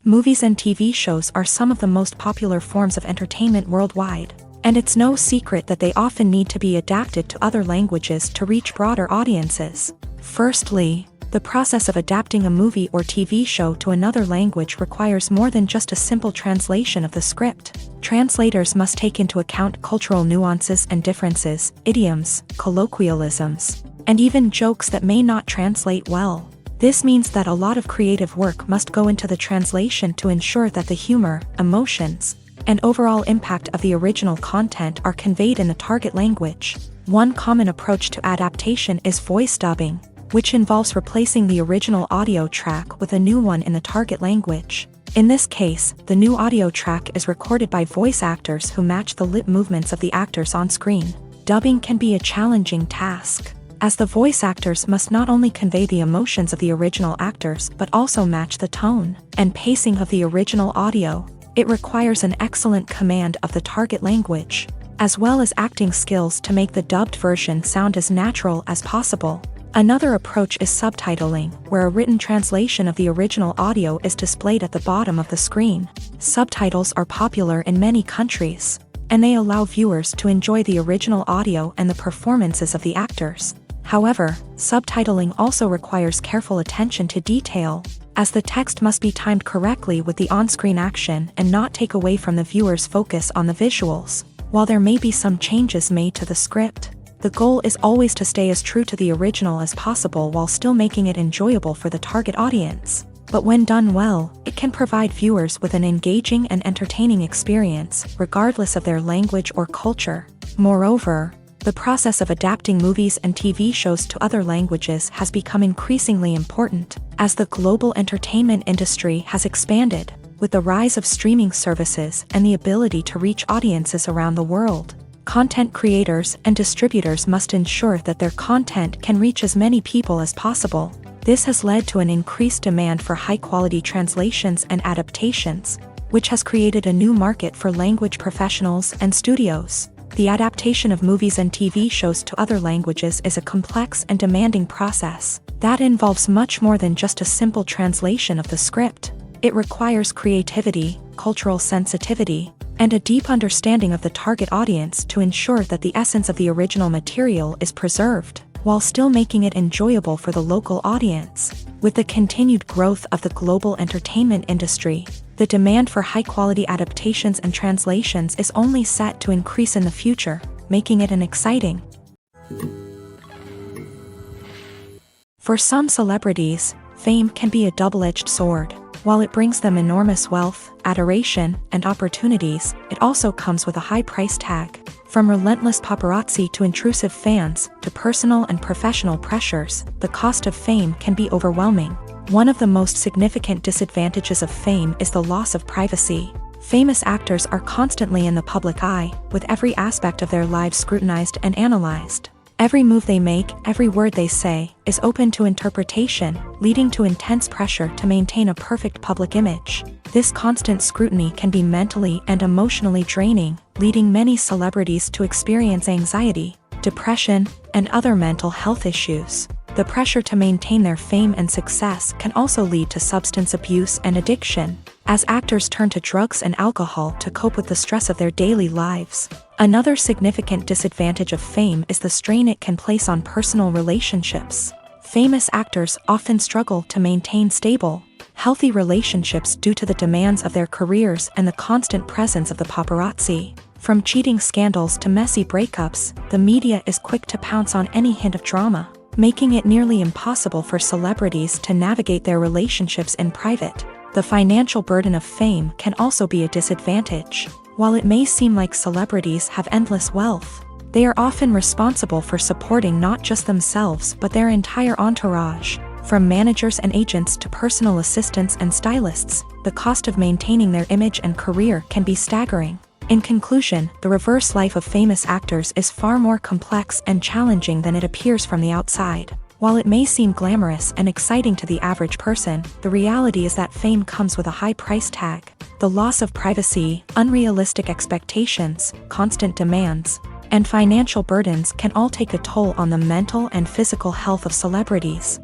Movies and TV shows are some of the most popular forms of entertainment worldwide, and it's no secret that they often need to be adapted to other languages to reach broader audiences. Firstly, the process of adapting a movie or TV show to another language requires more than just a simple translation of the script. Translators must take into account cultural nuances and differences, idioms, colloquialisms, and even jokes that may not translate well. This means that a lot of creative work must go into the translation to ensure that the humor, emotions, and overall impact of the original content are conveyed in the target language. One common approach to adaptation is voice dubbing, which involves replacing the original audio track with a new one in the target language. In this case, the new audio track is recorded by voice actors who match the lip movements of the actors on screen. Dubbing can be a challenging task, as the voice actors must not only convey the emotions of the original actors but also match the tone and pacing of the original audio. It requires an excellent command of the target language, as well as acting skills to make the dubbed version sound as natural as possible. Another approach is subtitling, where a written translation of the original audio is displayed at the bottom of the screen. Subtitles are popular in many countries, and they allow viewers to enjoy the original audio and the performances of the actors. However, subtitling also requires careful attention to detail, as the text must be timed correctly with the on-screen action and not take away from the viewer's focus on the visuals. While there may be some changes made to the script, the goal is always to stay as true to the original as possible while still making it enjoyable for the target audience. But when done well, it can provide viewers with an engaging and entertaining experience, regardless of their language or culture. Moreover, the process of adapting movies and TV shows to other languages has become increasingly important, as the global entertainment industry has expanded, with the rise of streaming services and the ability to reach audiences around the world. Content creators and distributors must ensure that their content can reach as many people as possible. This has led to an increased demand for high-quality translations and adaptations, which has created a new market for language professionals and studios. The adaptation of movies and TV shows to other languages is a complex and demanding process that involves much more than just a simple translation of the script. It requires creativity, cultural sensitivity, and a deep understanding of the target audience to ensure that the essence of the original material is preserved, while still making it enjoyable for the local audience. With the continued growth of the global entertainment industry, the demand for high-quality adaptations and translations is only set to increase in the future, making it an exciting. For some celebrities, fame can be a double-edged sword. While it brings them enormous wealth, adoration, and opportunities, it also comes with a high price tag. From relentless paparazzi to intrusive fans, to personal and professional pressures, the cost of fame can be overwhelming. One of the most significant disadvantages of fame is the loss of privacy. Famous actors are constantly in the public eye, with every aspect of their lives scrutinized and analyzed. Every move they make, every word they say, is open to interpretation, leading to intense pressure to maintain a perfect public image. This constant scrutiny can be mentally and emotionally draining, leading many celebrities to experience anxiety, depression, and other mental health issues. The pressure to maintain their fame and success can also lead to substance abuse and addiction, as actors turn to drugs and alcohol to cope with the stress of their daily lives. Another significant disadvantage of fame is the strain it can place on personal relationships. Famous actors often struggle to maintain stable, healthy relationships due to the demands of their careers and the constant presence of the paparazzi. From cheating scandals to messy breakups, the media is quick to pounce on any hint of drama, making it nearly impossible for celebrities to navigate their relationships in private. The financial burden of fame can also be a disadvantage. While it may seem like celebrities have endless wealth, they are often responsible for supporting not just themselves but their entire entourage. From managers and agents to personal assistants and stylists, the cost of maintaining their image and career can be staggering. In conclusion, the reverse life of famous actors is far more complex and challenging than it appears from the outside. While it may seem glamorous and exciting to the average person, the reality is that fame comes with a high price tag. The loss of privacy, unrealistic expectations, constant demands, and financial burdens can all take a toll on the mental and physical health of celebrities.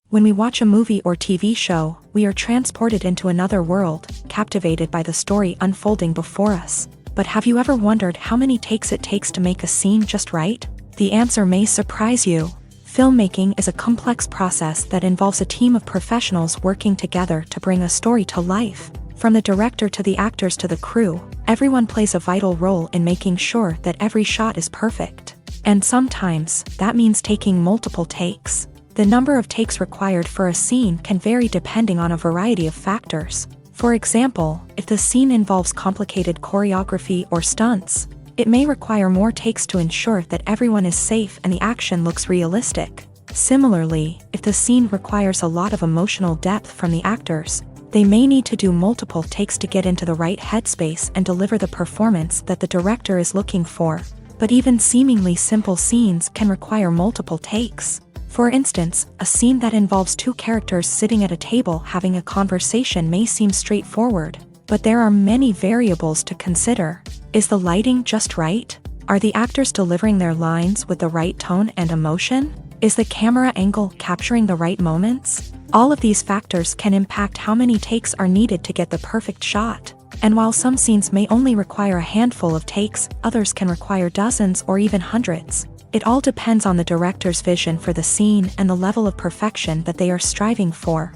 When we watch a movie or TV show, we are transported into another world, captivated by the story unfolding before us. But have you ever wondered how many takes it takes to make a scene just right? The answer may surprise you. Filmmaking is a complex process that involves a team of professionals working together to bring a story to life. From the director to the actors to the crew, everyone plays a vital role in making sure that every shot is perfect. And sometimes, that means taking multiple takes. The number of takes required for a scene can vary depending on a variety of factors. For example, if the scene involves complicated choreography or stunts, it may require more takes to ensure that everyone is safe and the action looks realistic. Similarly, if the scene requires a lot of emotional depth from the actors, they may need to do multiple takes to get into the right headspace and deliver the performance that the director is looking for. But even seemingly simple scenes can require multiple takes. For instance, a scene that involves two characters sitting at a table having a conversation may seem straightforward, but there are many variables to consider. Is the lighting just right? Are the actors delivering their lines with the right tone and emotion? Is the camera angle capturing the right moments? All of these factors can impact how many takes are needed to get the perfect shot. And while some scenes may only require a handful of takes, others can require dozens or even hundreds. It all depends on the director's vision for the scene and the level of perfection that they are striving for.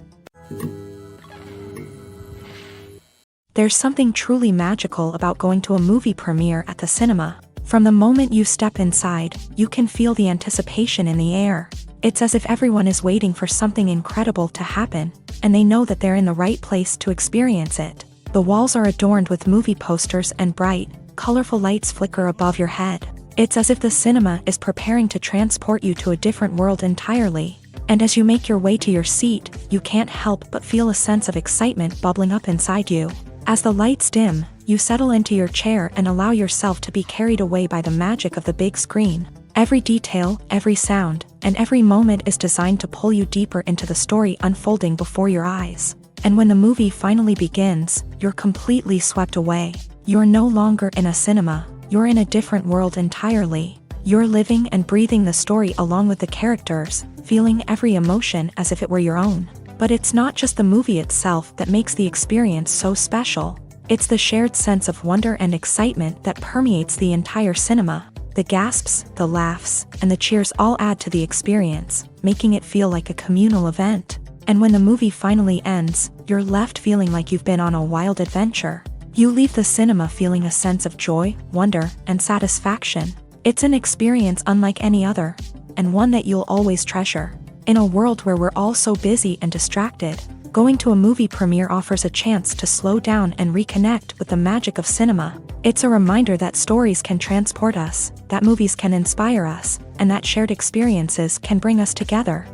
There's something truly magical about going to a movie premiere at the cinema. From the moment you step inside, you can feel the anticipation in the air. It's as if everyone is waiting for something incredible to happen, and they know that they're in the right place to experience it. The walls are adorned with movie posters and bright, colorful lights flicker above your head. It's as if the cinema is preparing to transport you to a different world entirely. And as you make your way to your seat, you can't help but feel a sense of excitement bubbling up inside you. As the lights dim, you settle into your chair and allow yourself to be carried away by the magic of the big screen. Every detail, every sound, and every moment is designed to pull you deeper into the story unfolding before your eyes. And when the movie finally begins, you're completely swept away. You're no longer in a cinema. You're in a different world entirely. You're living and breathing the story along with the characters, feeling every emotion as if it were your own. But it's not just the movie itself that makes the experience so special. It's the shared sense of wonder and excitement that permeates the entire cinema. The gasps, the laughs, and the cheers all add to the experience, making it feel like a communal event. And when the movie finally ends, you're left feeling like you've been on a wild adventure. You leave the cinema feeling a sense of joy, wonder, and satisfaction. It's an experience unlike any other, and one that you'll always treasure. In a world where we're all so busy and distracted, going to a movie premiere offers a chance to slow down and reconnect with the magic of cinema. It's a reminder that stories can transport us, that movies can inspire us, and that shared experiences can bring us together.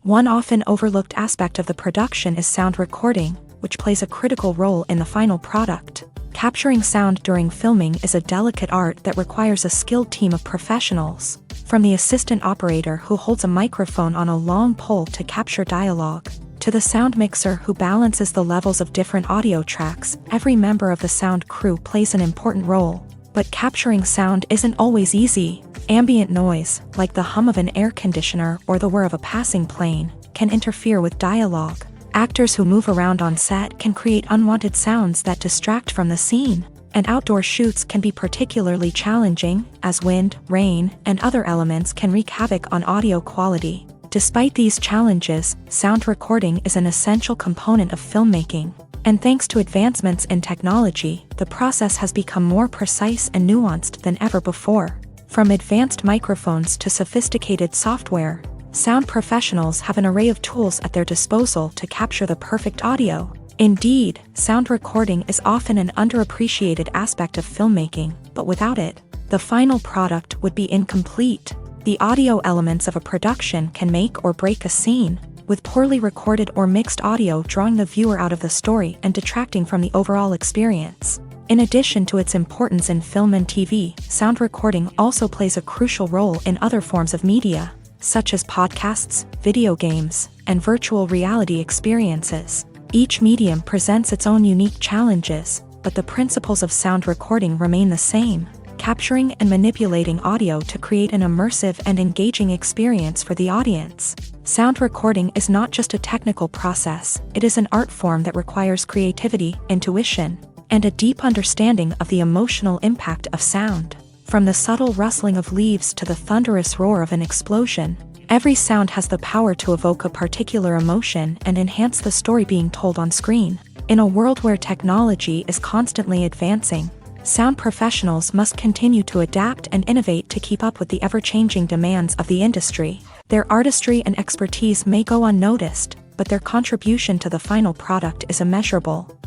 One often overlooked aspect of the production is sound recording, which plays a critical role in the final product. Capturing sound during filming is a delicate art that requires a skilled team of professionals. From the assistant operator who holds a microphone on a long pole to capture dialogue, to the sound mixer who balances the levels of different audio tracks, every member of the sound crew plays an important role. But capturing sound isn't always easy. Ambient noise, like the hum of an air conditioner or the whir of a passing plane, can interfere with dialogue. Actors who move around on set can create unwanted sounds that distract from the scene. And outdoor shoots can be particularly challenging, as wind, rain, and other elements can wreak havoc on audio quality. Despite these challenges, sound recording is an essential component of filmmaking. And thanks to advancements in technology, the process has become more precise and nuanced than ever before. From advanced microphones to sophisticated software, sound professionals have an array of tools at their disposal to capture the perfect audio. Indeed, sound recording is often an underappreciated aspect of filmmaking, but without it, the final product would be incomplete. The audio elements of a production can make or break a scene, with poorly recorded or mixed audio drawing the viewer out of the story and detracting from the overall experience. In addition to its importance in film and TV, sound recording also plays a crucial role in other forms of media, such as podcasts, video games, and virtual reality experiences. Each medium presents its own unique challenges, but the principles of sound recording remain the same, capturing and manipulating audio to create an immersive and engaging experience for the audience. Sound recording is not just a technical process, it is an art form that requires creativity, intuition, and a deep understanding of the emotional impact of sound. From the subtle rustling of leaves to the thunderous roar of an explosion, every sound has the power to evoke a particular emotion and enhance the story being told on screen. In a world where technology is constantly advancing, sound professionals must continue to adapt and innovate to keep up with the ever-changing demands of the industry. Their artistry and expertise may go unnoticed, but their contribution to the final product is immeasurable.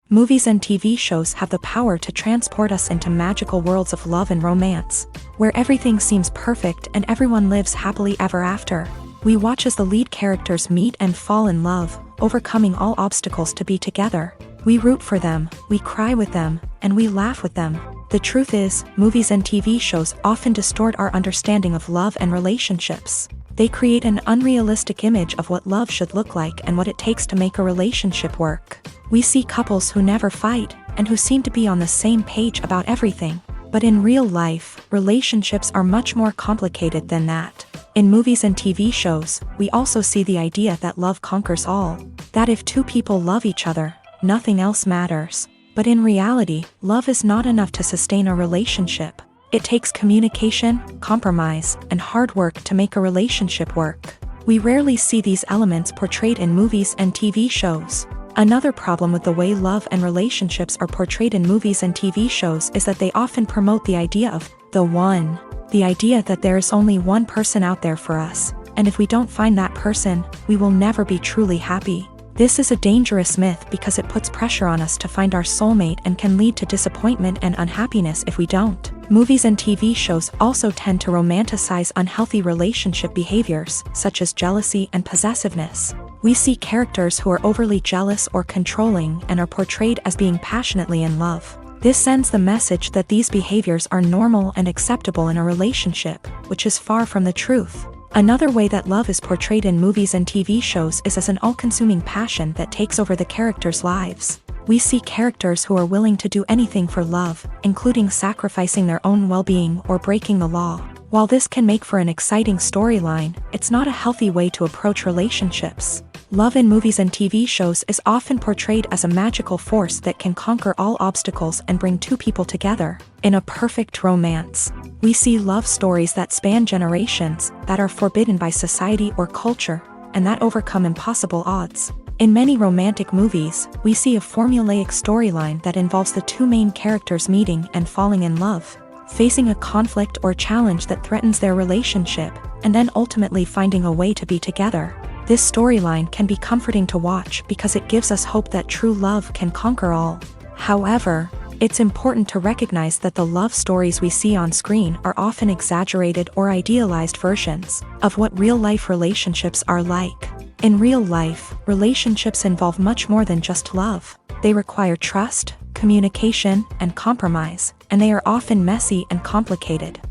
Movies and TV shows have the power to transport us into magical worlds of love and romance, where everything seems perfect and everyone lives happily ever after. We watch as the lead characters meet and fall in love, overcoming all obstacles to be together. We root for them, we cry with them, and we laugh with them. The truth is, movies and TV shows often distort our understanding of love and relationships. They create an unrealistic image of what love should look like and what it takes to make a relationship work. We see couples who never fight, and who seem to be on the same page about everything. But in real life, relationships are much more complicated than that. In movies and TV shows, we also see the idea that love conquers all. That if two people love each other, nothing else matters. But in reality, love is not enough to sustain a relationship. It takes communication, compromise, and hard work to make a relationship work. We rarely see these elements portrayed in movies and TV shows. Another problem with the way love and relationships are portrayed in movies and TV shows is that they often promote the idea of the one. The idea that there is only one person out there for us, and if we don't find that person, we will never be truly happy. This is a dangerous myth because it puts pressure on us to find our soulmate and can lead to disappointment and unhappiness if we don't. Movies and TV shows also tend to romanticize unhealthy relationship behaviors, such as jealousy and possessiveness. We see characters who are overly jealous or controlling and are portrayed as being passionately in love. This sends the message that these behaviors are normal and acceptable in a relationship, which is far from the truth. Another way that love is portrayed in movies and TV shows is as an all-consuming passion that takes over the characters' lives. We see characters who are willing to do anything for love, including sacrificing their own well-being or breaking the law. While this can make for an exciting storyline, it's not a healthy way to approach relationships. Love in movies and TV shows is often portrayed as a magical force that can conquer all obstacles and bring two people together. In a perfect romance, we see love stories that span generations, that are forbidden by society or culture, and that overcome impossible odds. In many romantic movies, we see a formulaic storyline that involves the two main characters meeting and falling in love, facing a conflict or challenge that threatens their relationship, and then ultimately finding a way to be together. This storyline can be comforting to watch because it gives us hope that true love can conquer all. However, it's important to recognize that the love stories we see on screen are often exaggerated or idealized versions of what real-life relationships are like. In real life, relationships involve much more than just love. They require trust, communication, and compromise, and they are often messy and complicated.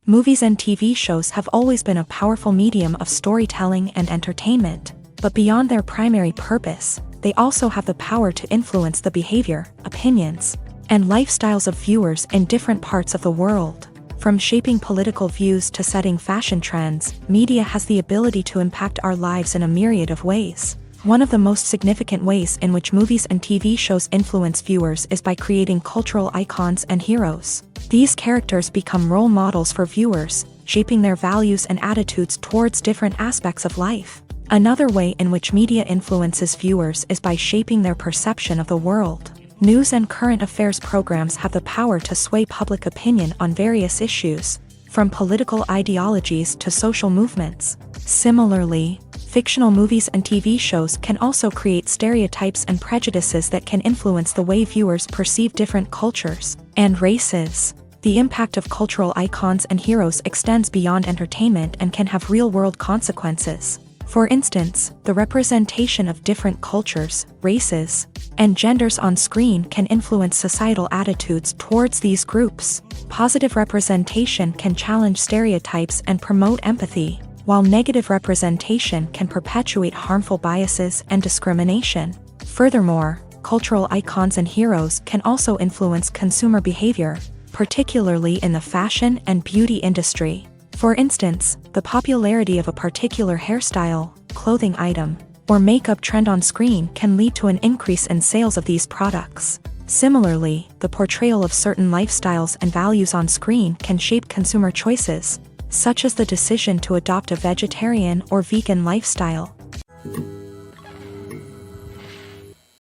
Movies and TV shows have always been a powerful medium of storytelling and entertainment, but beyond their primary purpose, they also have the power to influence the behavior, opinions, and lifestyles of viewers in different parts of the world. From shaping political views to setting fashion trends, media has the ability to impact our lives in a myriad of ways. One of the most significant ways in which movies and TV shows influence viewers is by creating cultural icons and heroes. These characters become role models for viewers, shaping their values and attitudes towards different aspects of life. Another way in which media influences viewers is by shaping their perception of the world. News and current affairs programs have the power to sway public opinion on various issues, from political ideologies to social movements. Similarly, Fictional movies and TV shows can also create stereotypes and prejudices that can influence the way viewers perceive different cultures and races. The impact of cultural icons and heroes extends beyond entertainment and can have real-world consequences. For instance, the representation of different cultures, races, and genders on screen can influence societal attitudes towards these groups. Positive representation can challenge stereotypes and promote empathy, while negative representation can perpetuate harmful biases and discrimination. Furthermore, cultural icons and heroes can also influence consumer behavior, particularly in the fashion and beauty industry. For instance, the popularity of a particular hairstyle, clothing item, or makeup trend on screen can lead to an increase in sales of these products. Similarly, the portrayal of certain lifestyles and values on screen can shape consumer choices, such as the decision to adopt a vegetarian or vegan lifestyle.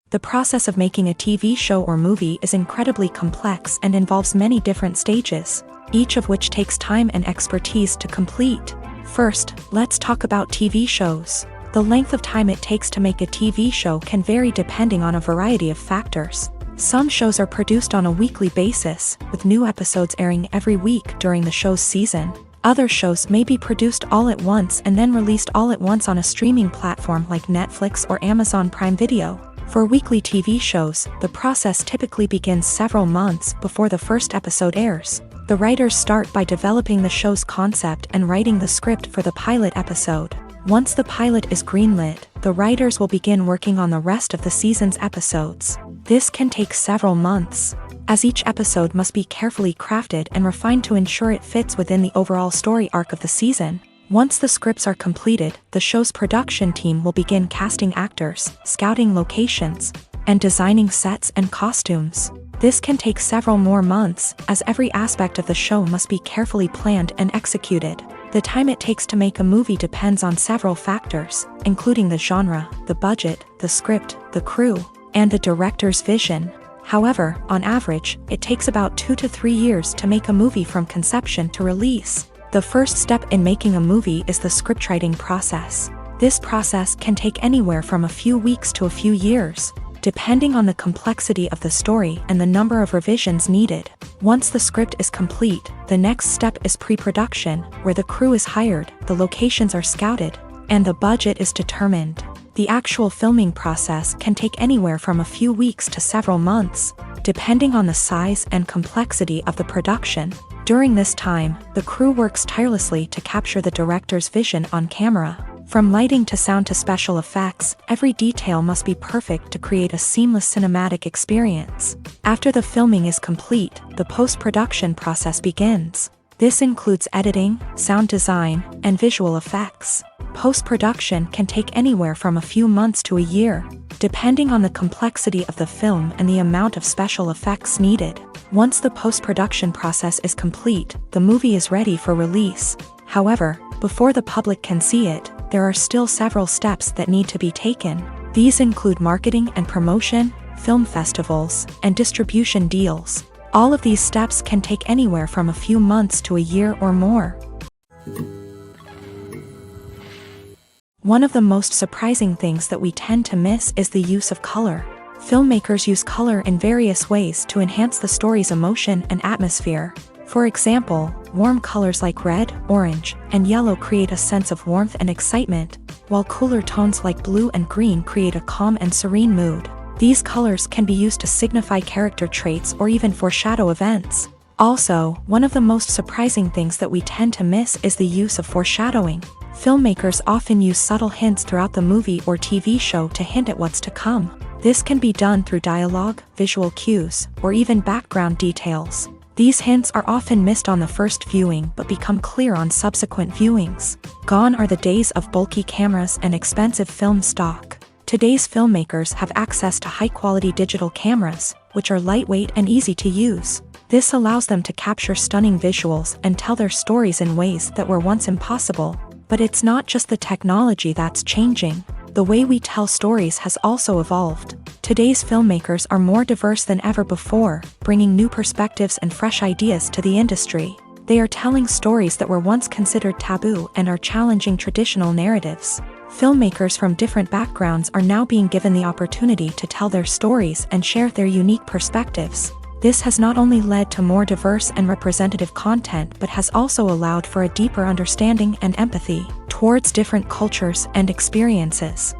The process of making a TV show or movie is incredibly complex and involves many different stages, each of which takes time and expertise to complete. First, let's talk about TV shows. The length of time it takes to make a TV show can vary depending on a variety of factors. Some shows are produced on a weekly basis, with new episodes airing every week during the show's season. Other shows may be produced all at once and then released all at once on a streaming platform like Netflix or Amazon Prime Video. For weekly TV shows, the process typically begins several months before the first episode airs. The writers start by developing the show's concept and writing the script for the pilot episode. Once the pilot is greenlit, the writers will begin working on the rest of the season's episodes. This can take several months, as each episode must be carefully crafted and refined to ensure it fits within the overall story arc of the season. Once the scripts are completed, the show's production team will begin casting actors, scouting locations, and designing sets and costumes. This can take several more months, as every aspect of the show must be carefully planned and executed. The time it takes to make a movie depends on several factors, including the genre, the budget, the script, the crew, and the director's vision. However, on average, it takes about 2 to 3 years to make a movie from conception to release. The first step in making a movie is the scriptwriting process. This process can take anywhere from a few weeks to a few years, depending on the complexity of the story and the number of revisions needed. Once the script is complete, the next step is pre-production, where the crew is hired, the locations are scouted, and the budget is determined. The actual filming process can take anywhere from a few weeks to several months, depending on the size and complexity of the production. During this time, the crew works tirelessly to capture the director's vision on camera. From lighting to sound to special effects, every detail must be perfect to create a seamless cinematic experience. After the filming is complete, the post-production process begins. This includes editing, sound design, and visual effects. Post-production can take anywhere from a few months to a year, depending on the complexity of the film and the amount of special effects needed. Once the post-production process is complete, the movie is ready for release. However, before the public can see it, there are still several steps that need to be taken. These include marketing and promotion, film festivals, and distribution deals. All of these steps can take anywhere from a few months to a year or more. One of the most surprising things that we tend to miss is the use of color. Filmmakers use color in various ways to enhance the story's emotion and atmosphere. For example, warm colors like red, orange, and yellow create a sense of warmth and excitement, while cooler tones like blue and green create a calm and serene mood. These colors can be used to signify character traits or even foreshadow events. Also, one of the most surprising things that we tend to miss is the use of foreshadowing. Filmmakers often use subtle hints throughout the movie or TV show to hint at what's to come. This can be done through dialogue, visual cues, or even background details. These hints are often missed on the first viewing but become clear on subsequent viewings. Gone are the days of bulky cameras and expensive film stock. Today's filmmakers have access to high-quality digital cameras, which are lightweight and easy to use. This allows them to capture stunning visuals and tell their stories in ways that were once impossible. But it's not just the technology that's changing. The way we tell stories has also evolved. Today's filmmakers are more diverse than ever before, bringing new perspectives and fresh ideas to the industry. They are telling stories that were once considered taboo and are challenging traditional narratives. Filmmakers from different backgrounds are now being given the opportunity to tell their stories and share their unique perspectives. This has not only led to more diverse and representative content but has also allowed for a deeper understanding and empathy towards different cultures and experiences.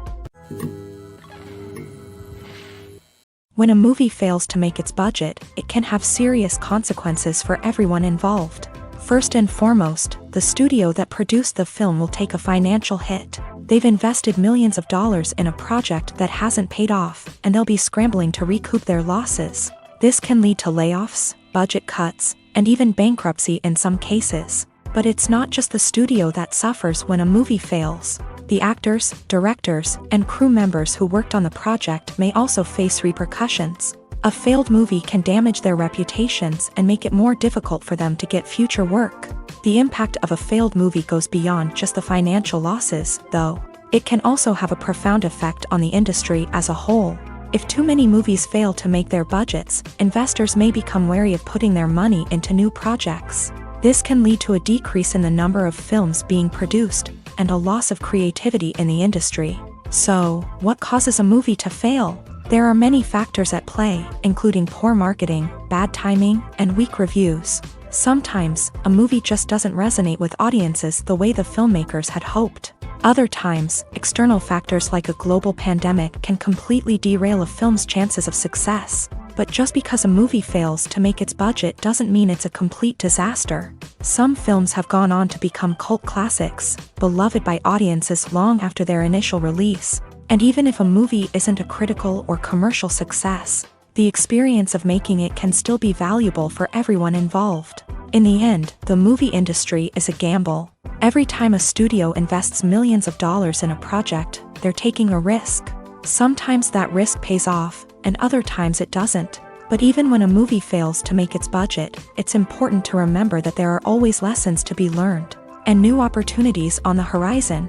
When a movie fails to make its budget, it can have serious consequences for everyone involved. First and foremost, the studio that produced the film will take a financial hit. They've invested millions of dollars in a project that hasn't paid off, and they'll be scrambling to recoup their losses. This can lead to layoffs, budget cuts, and even bankruptcy in some cases. But it's not just the studio that suffers when a movie fails. The actors, directors, and crew members who worked on the project may also face repercussions. A failed movie can damage their reputations and make it more difficult for them to get future work. The impact of a failed movie goes beyond just the financial losses, though. It can also have a profound effect on the industry as a whole. If too many movies fail to make their budgets, investors may become wary of putting their money into new projects. This can lead to a decrease in the number of films being produced, and a loss of creativity in the industry. So, what causes a movie to fail? There are many factors at play, including poor marketing, bad timing, and weak reviews. Sometimes, a movie just doesn't resonate with audiences the way the filmmakers had hoped. Other times, external factors like a global pandemic can completely derail a film's chances of success. But just because a movie fails to make its budget doesn't mean it's a complete disaster. Some films have gone on to become cult classics, beloved by audiences long after their initial release. And even if a movie isn't a critical or commercial success, the experience of making it can still be valuable for everyone involved. In the end, the movie industry is a gamble. Every time a studio invests millions of dollars in a project, they're taking a risk. Sometimes that risk pays off, and other times it doesn't. But even when a movie fails to make its budget, it's important to remember that there are always lessons to be learned, and new opportunities on the horizon.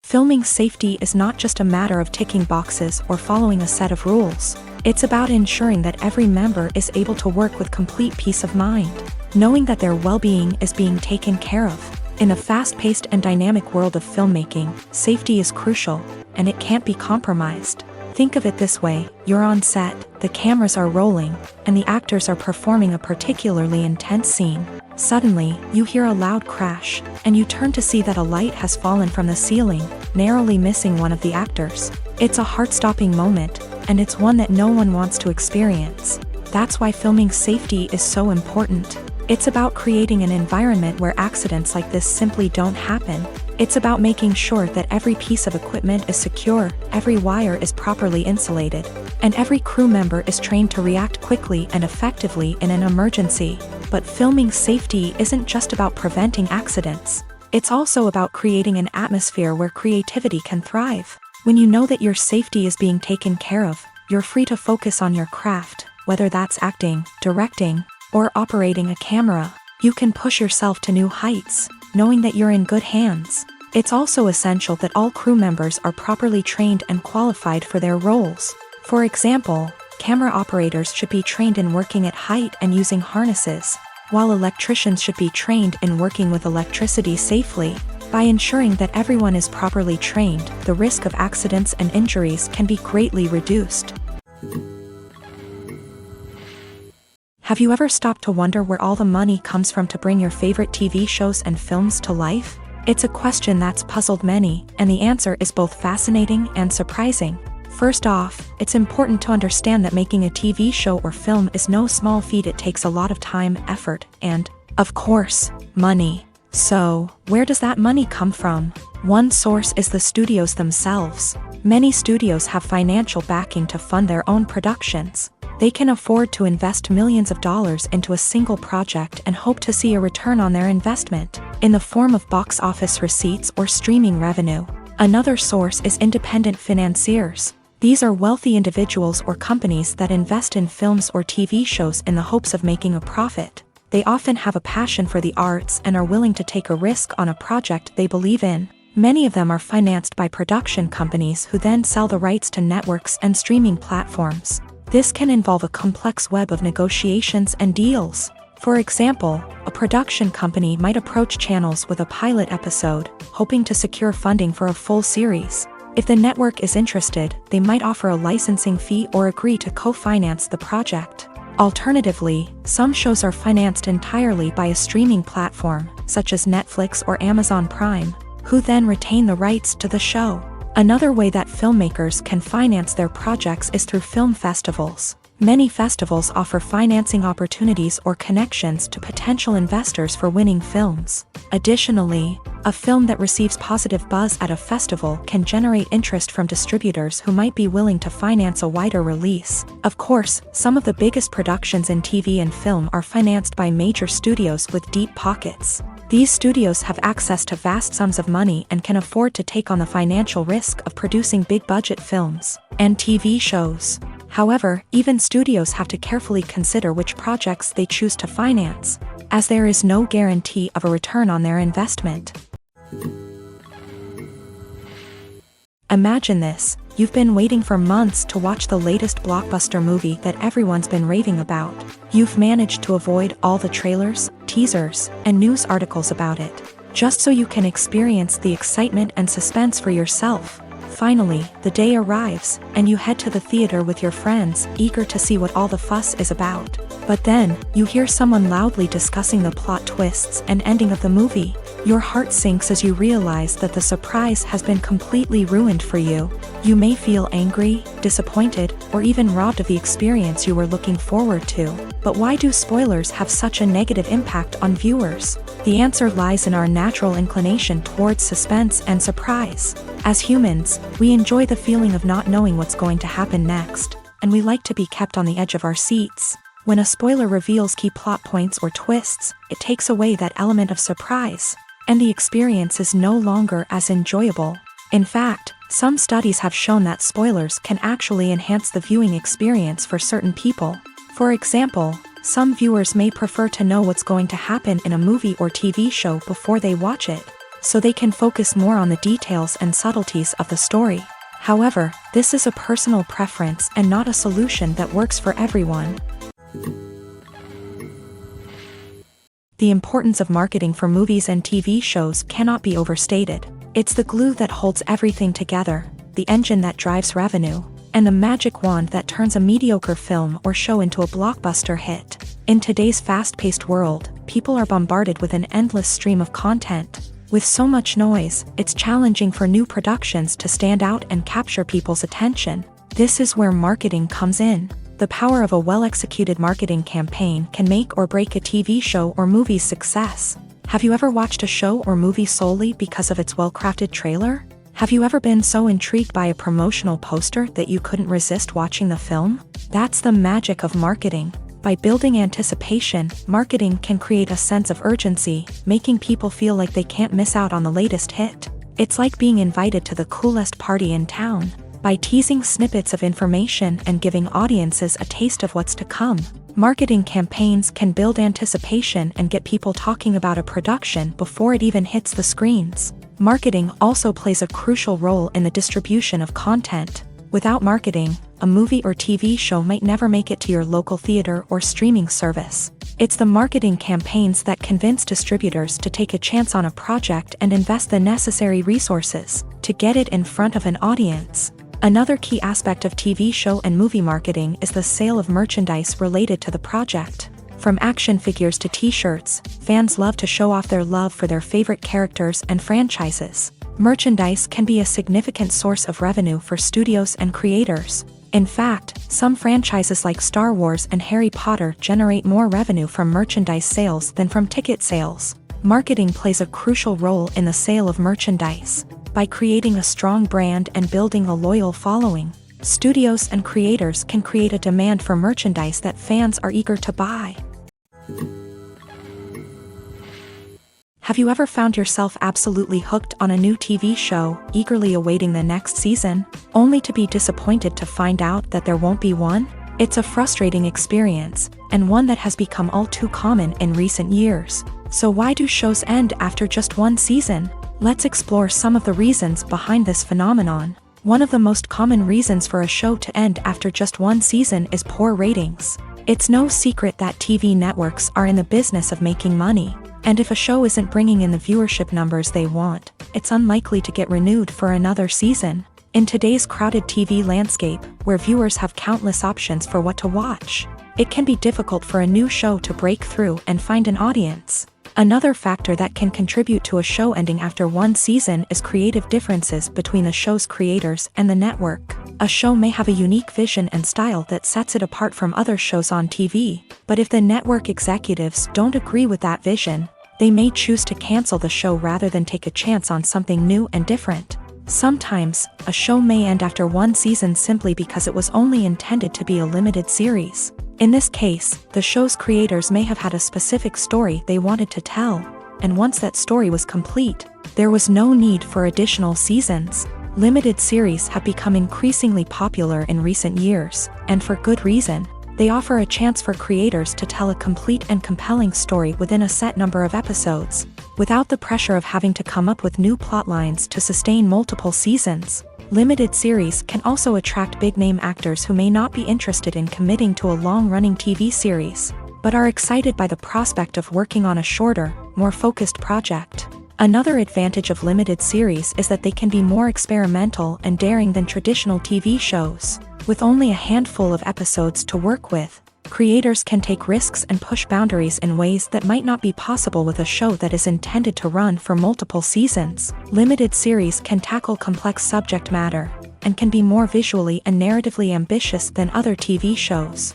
Filming safety is not just a matter of ticking boxes or following a set of rules. It's about ensuring that every member is able to work with complete peace of mind, knowing that their well-being is being taken care of. In a fast-paced and dynamic world of filmmaking, safety is crucial, and it can't be compromised. Think of it this way: you're on set, the cameras are rolling, and the actors are performing a particularly intense scene. Suddenly, you hear a loud crash, and you turn to see that a light has fallen from the ceiling, narrowly missing one of the actors. It's a heart-stopping moment, and it's one that no one wants to experience. That's why filming safety is so important. It's about creating an environment where accidents like this simply don't happen. It's about making sure that every piece of equipment is secure, every wire is properly insulated, and every crew member is trained to react quickly and effectively in an emergency. But filming safety isn't just about preventing accidents. It's also about creating an atmosphere where creativity can thrive. When you know that your safety is being taken care of, you're free to focus on your craft, whether that's acting, directing, or operating a camera. You can push yourself to new heights, knowing that you're in good hands. It's also essential that all crew members are properly trained and qualified for their roles. For example, camera operators should be trained in working at height and using harnesses, while electricians should be trained in working with electricity safely. By ensuring that everyone is properly trained, the risk of accidents and injuries can be greatly reduced. Have you ever stopped to wonder where all the money comes from to bring your favorite TV shows and films to life? It's a question that's puzzled many, and the answer is both fascinating and surprising. First off, it's important to understand that making a TV show or film is no small feat. It takes a lot of time, effort, and, of course, money. So, where does that money come from? One source is the studios themselves. Many studios have financial backing to fund their own productions. They can afford to invest millions of dollars into a single project and hope to see a return on their investment, in the form of box office receipts or streaming revenue. Another source is independent financiers. These are wealthy individuals or companies that invest in films or TV shows in the hopes of making a profit. They often have a passion for the arts and are willing to take a risk on a project they believe in. Many of them are financed by production companies who then sell the rights to networks and streaming platforms. This can involve a complex web of negotiations and deals. For example, a production company might approach channels with a pilot episode, hoping to secure funding for a full series. If the network is interested, they might offer a licensing fee or agree to co-finance the project. Alternatively, some shows are financed entirely by a streaming platform, such as Netflix or Amazon Prime, who then retain the rights to the show. Another way that filmmakers can finance their projects is through film festivals. Many festivals offer financing opportunities or connections to potential investors for winning films. Additionally, a film that receives positive buzz at a festival can generate interest from distributors who might be willing to finance a wider release. Of course, some of the biggest productions in TV and film are financed by major studios with deep pockets. These studios have access to vast sums of money and can afford to take on the financial risk of producing big-budget films and TV shows. However, even studios have to carefully consider which projects they choose to finance, as there is no guarantee of a return on their investment. Imagine this: you've been waiting for months to watch the latest blockbuster movie that everyone's been raving about. You've managed to avoid all the trailers, teasers, and news articles about it, just so you can experience the excitement and suspense for yourself. Finally, the day arrives, and you head to the theater with your friends, eager to see what all the fuss is about. But then, you hear someone loudly discussing the plot twists and ending of the movie. Your heart sinks as you realize that the surprise has been completely ruined for you. You may feel angry, disappointed, or even robbed of the experience you were looking forward to. But why do spoilers have such a negative impact on viewers? The answer lies in our natural inclination towards suspense and surprise. As humans, we enjoy the feeling of not knowing what's going to happen next, and we like to be kept on the edge of our seats. When a spoiler reveals key plot points or twists, it takes away that element of surprise, and the experience is no longer as enjoyable. In fact, some studies have shown that spoilers can actually enhance the viewing experience for certain people. For example, some viewers may prefer to know what's going to happen in a movie or TV show before they watch it, so they can focus more on the details and subtleties of the story. However, this is a personal preference and not a solution that works for everyone. The importance of marketing for movies and TV shows cannot be overstated. It's the glue that holds everything together, the engine that drives revenue, and the magic wand that turns a mediocre film or show into a blockbuster hit. In today's fast-paced world, people are bombarded with an endless stream of content. With so much noise, it's challenging for new productions to stand out and capture people's attention. This is where marketing comes in. The power of a well-executed marketing campaign can make or break a TV show or movie's success. Have you ever watched a show or movie solely because of its well-crafted trailer? Have you ever been so intrigued by a promotional poster that you couldn't resist watching the film? That's the magic of marketing. By building anticipation, marketing can create a sense of urgency, making people feel like they can't miss out on the latest hit. It's like being invited to the coolest party in town. By teasing snippets of information and giving audiences a taste of what's to come, marketing campaigns can build anticipation and get people talking about a production before it even hits the screens. Marketing also plays a crucial role in the distribution of content. Without marketing, a movie or TV show might never make it to your local theater or streaming service. It's the marketing campaigns that convince distributors to take a chance on a project and invest the necessary resources to get it in front of an audience. Another key aspect of TV show and movie marketing is the sale of merchandise related to the project. From action figures to t-shirts, fans love to show off their love for their favorite characters and franchises. Merchandise can be a significant source of revenue for studios and creators. In fact, some franchises like Star Wars and Harry Potter generate more revenue from merchandise sales than from ticket sales. Marketing plays a crucial role in the sale of merchandise. By creating a strong brand and building a loyal following, studios and creators can create a demand for merchandise that fans are eager to buy. Have you ever found yourself absolutely hooked on a new TV show, eagerly awaiting the next season, only to be disappointed to find out that there won't be one? It's a frustrating experience, and one that has become all too common in recent years. So why do shows end after just one season? Let's explore some of the reasons behind this phenomenon. One of the most common reasons for a show to end after just one season is poor ratings. It's no secret that TV networks are in the business of making money, and if a show isn't bringing in the viewership numbers they want, it's unlikely to get renewed for another season. In today's crowded TV landscape, where viewers have countless options for what to watch, it can be difficult for a new show to break through and find an audience. Another factor that can contribute to a show ending after one season is creative differences between the show's creators and the network. A show may have a unique vision and style that sets it apart from other shows on TV, but if the network executives don't agree with that vision, they may choose to cancel the show rather than take a chance on something new and different. Sometimes, a show may end after one season simply because it was only intended to be a limited series. In this case, the show's creators may have had a specific story they wanted to tell, and once that story was complete, there was no need for additional seasons. Limited series have become increasingly popular in recent years, and for good reason. They offer a chance for creators to tell a complete and compelling story within a set number of episodes, without the pressure of having to come up with new plotlines to sustain multiple seasons. Limited series can also attract big-name actors who may not be interested in committing to a long-running TV series, but are excited by the prospect of working on a shorter, more focused project. Another advantage of limited series is that they can be more experimental and daring than traditional TV shows. With only a handful of episodes to work with, creators can take risks and push boundaries in ways that might not be possible with a show that is intended to run for multiple seasons. Limited series can tackle complex subject matter, and can be more visually and narratively ambitious than other TV shows.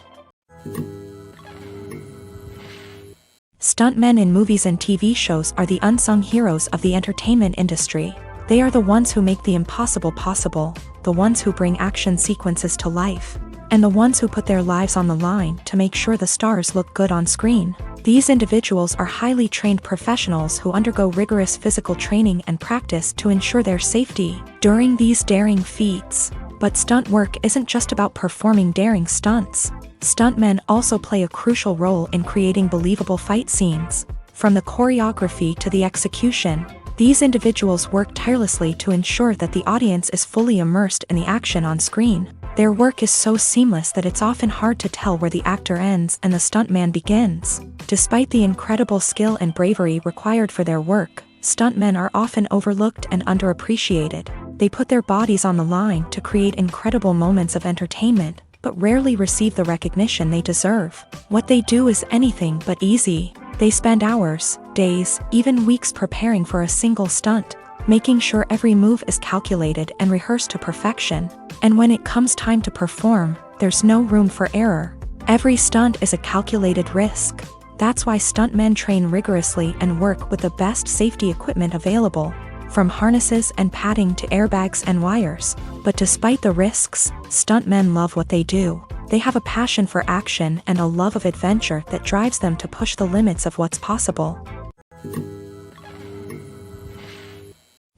Stuntmen in movies and TV shows are the unsung heroes of the entertainment industry. They are the ones who make the impossible possible, the ones who bring action sequences to life, and the ones who put their lives on the line to make sure the stars look good on screen. These individuals are highly trained professionals who undergo rigorous physical training and practice to ensure their safety during these daring feats. But stunt work isn't just about performing daring stunts. Stuntmen also play a crucial role in creating believable fight scenes. From the choreography to the execution, these individuals work tirelessly to ensure that the audience is fully immersed in the action on screen. Their work is so seamless that it's often hard to tell where the actor ends and the stuntman begins. Despite the incredible skill and bravery required for their work, stuntmen are often overlooked and underappreciated. They put their bodies on the line to create incredible moments of entertainment, but rarely receive the recognition they deserve. What they do is anything but easy. They spend hours, days, even weeks preparing for a single stunt, making sure every move is calculated and rehearsed to perfection. And when it comes time to perform, there's no room for error. Every stunt is a calculated risk. That's why stuntmen train rigorously and work with the best safety equipment available, from harnesses and padding to airbags and wires. But despite the risks, stuntmen love what they do. They have a passion for action and a love of adventure that drives them to push the limits of what's possible.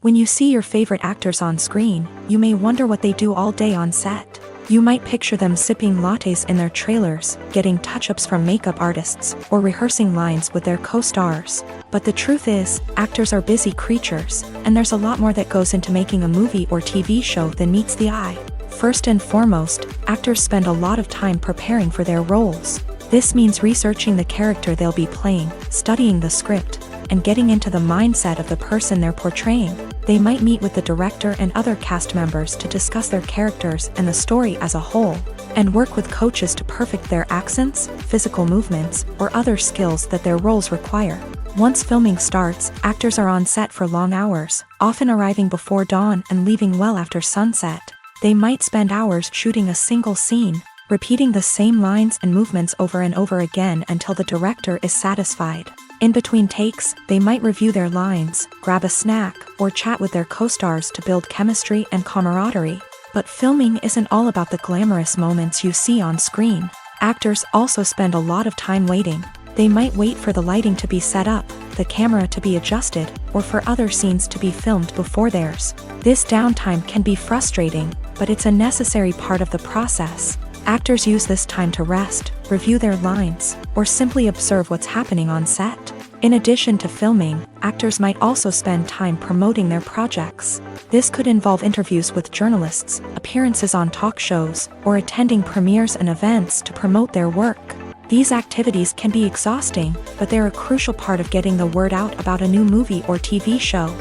When you see your favorite actors on screen, you may wonder what they do all day on set. You might picture them sipping lattes in their trailers, getting touch-ups from makeup artists, or rehearsing lines with their co-stars. But the truth is, actors are busy creatures, and there's a lot more that goes into making a movie or TV show than meets the eye. First and foremost, actors spend a lot of time preparing for their roles. This means researching the character they'll be playing, studying the script, and getting into the mindset of the person they're portraying. They might meet with the director and other cast members to discuss their characters and the story as a whole, and work with coaches to perfect their accents, physical movements, or other skills that their roles require. Once filming starts, actors are on set for long hours, often arriving before dawn and leaving well after sunset. They might spend hours shooting a single scene, repeating the same lines and movements over and over again until the director is satisfied. In between takes, they might review their lines, grab a snack, or chat with their co-stars to build chemistry and camaraderie. But filming isn't all about the glamorous moments you see on screen. Actors also spend a lot of time waiting. They might wait for the lighting to be set up, the camera to be adjusted, or for other scenes to be filmed before theirs. This downtime can be frustrating, but it's a necessary part of the process. Actors use this time to rest, review their lines, or simply observe what's happening on set. In addition to filming, actors might also spend time promoting their projects. This could involve interviews with journalists, appearances on talk shows, or attending premieres and events to promote their work. These activities can be exhausting, but they're a crucial part of getting the word out about a new movie or TV show.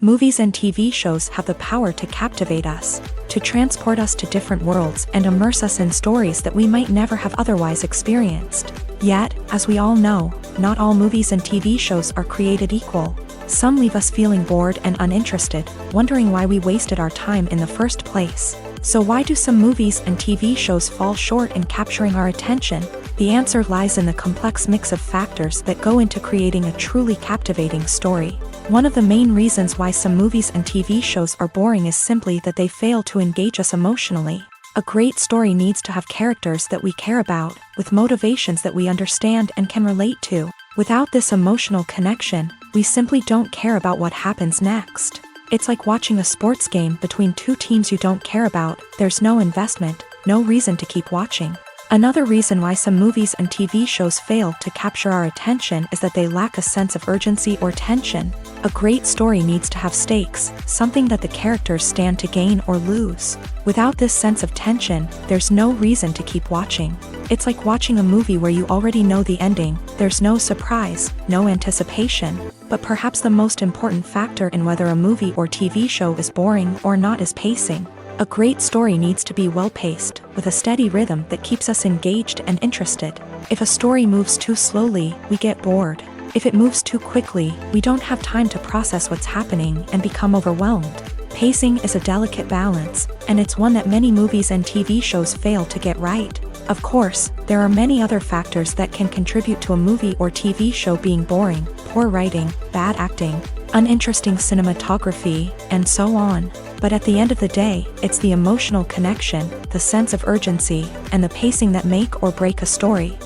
Movies and TV shows have the power to captivate us, to transport us to different worlds and immerse us in stories that we might never have otherwise experienced. Yet, as we all know, not all movies and TV shows are created equal. Some leave us feeling bored and uninterested, wondering why we wasted our time in the first place. So why do some movies and TV shows fall short in capturing our attention? The answer lies in the complex mix of factors that go into creating a truly captivating story. One of the main reasons why some movies and TV shows are boring is simply that they fail to engage us emotionally. A great story needs to have characters that we care about, with motivations that we understand and can relate to. Without this emotional connection, we simply don't care about what happens next. It's like watching a sports game between two teams you don't care about. There's no investment, no reason to keep watching. Another reason why some movies and TV shows fail to capture our attention is that they lack a sense of urgency or tension. A great story needs to have stakes, something that the characters stand to gain or lose. Without this sense of tension, there's no reason to keep watching. It's like watching a movie where you already know the ending. There's no surprise, no anticipation. But perhaps the most important factor in whether a movie or TV show is boring or not is pacing. A great story needs to be well-paced, with a steady rhythm that keeps us engaged and interested. If a story moves too slowly, we get bored. If it moves too quickly, we don't have time to process what's happening and become overwhelmed. Pacing is a delicate balance, and it's one that many movies and TV shows fail to get right. Of course, there are many other factors that can contribute to a movie or TV show being boring: poor writing, bad acting, uninteresting cinematography, and so on. But at the end of the day, it's the emotional connection, the sense of urgency, and the pacing that make or break a story.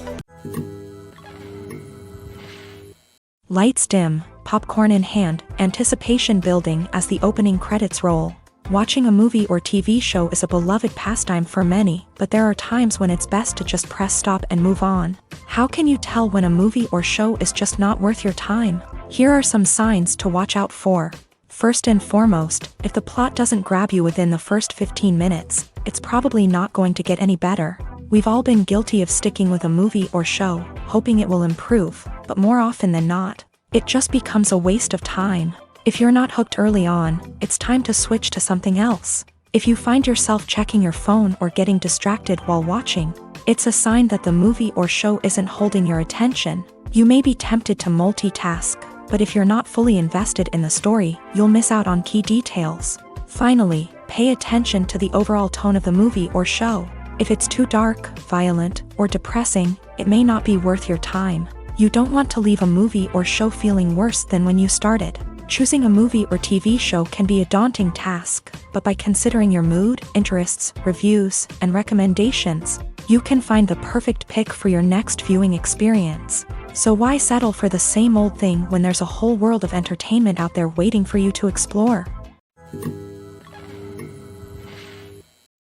Lights dim, popcorn in hand, anticipation building as the opening credits roll. Watching a movie or TV show is a beloved pastime for many, but there are times when it's best to just press stop and move on. How can you tell when a movie or show is just not worth your time? Here are some signs to watch out for. First and foremost, if the plot doesn't grab you within the first 15 minutes, it's probably not going to get any better. We've all been guilty of sticking with a movie or show, hoping it will improve, but more often than not, it just becomes a waste of time. If you're not hooked early on, it's time to switch to something else. If you find yourself checking your phone or getting distracted while watching, it's a sign that the movie or show isn't holding your attention. You may be tempted to multitask, but if you're not fully invested in the story, you'll miss out on key details. Finally, pay attention to the overall tone of the movie or show. If it's too dark, violent, or depressing, it may not be worth your time. You don't want to leave a movie or show feeling worse than when you started. Choosing a movie or TV show can be a daunting task, but by considering your mood, interests, reviews, and recommendations, you can find the perfect pick for your next viewing experience. So why settle for the same old thing when there's a whole world of entertainment out there waiting for you to explore?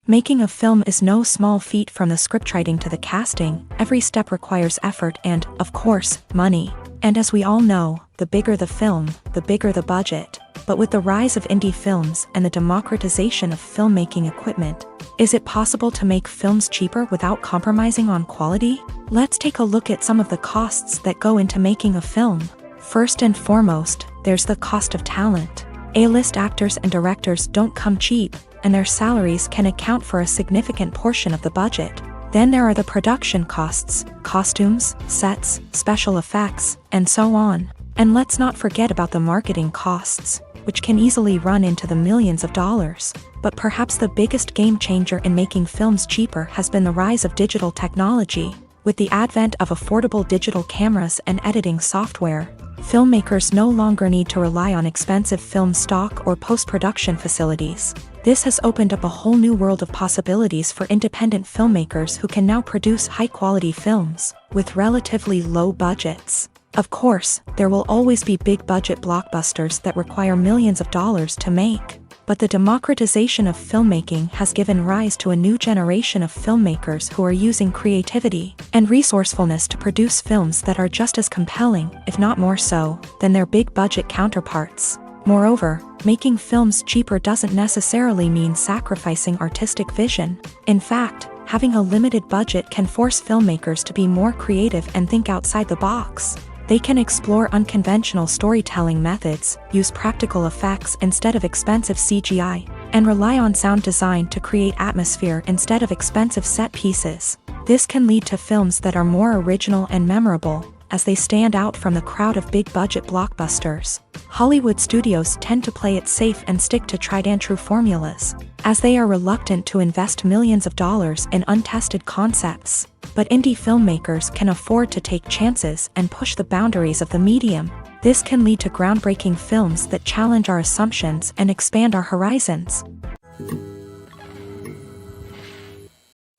Making a film is no small feat. From the scriptwriting to the casting, every step requires effort and, of course, money. And as we all know, the bigger the film, the bigger the budget. But with the rise of indie films and the democratization of filmmaking equipment, is it possible to make films cheaper without compromising on quality? Let's take a look at some of the costs that go into making a film. First and foremost, there's the cost of talent. A-list actors and directors don't come cheap, and their salaries can account for a significant portion of the budget. Then there are the production costs, costumes, sets, special effects, and so on. And let's not forget about the marketing costs, which can easily run into the millions of dollars. But perhaps the biggest game changer in making films cheaper has been the rise of digital technology. With the advent of affordable digital cameras and editing software, filmmakers no longer need to rely on expensive film stock or post-production facilities. This has opened up a whole new world of possibilities for independent filmmakers who can now produce high-quality films with relatively low budgets. Of course, there will always be big-budget blockbusters that require millions of dollars to make. But the democratization of filmmaking has given rise to a new generation of filmmakers who are using creativity and resourcefulness to produce films that are just as compelling, if not more so, than their big-budget counterparts. Moreover, making films cheaper doesn't necessarily mean sacrificing artistic vision. In fact, Having a limited budget can force filmmakers to be more creative and think outside the box. They can explore unconventional storytelling methods, use practical effects instead of expensive CGI, and rely on sound design to create atmosphere instead of expensive set pieces. This can lead to films that are more original and memorable, as they stand out from the crowd of big-budget blockbusters. Hollywood studios tend to play it safe and stick to tried-and-true formulas, as they are reluctant to invest millions of dollars in untested concepts. But indie filmmakers can afford to take chances and push the boundaries of the medium. This can lead to groundbreaking films that challenge our assumptions and expand our horizons.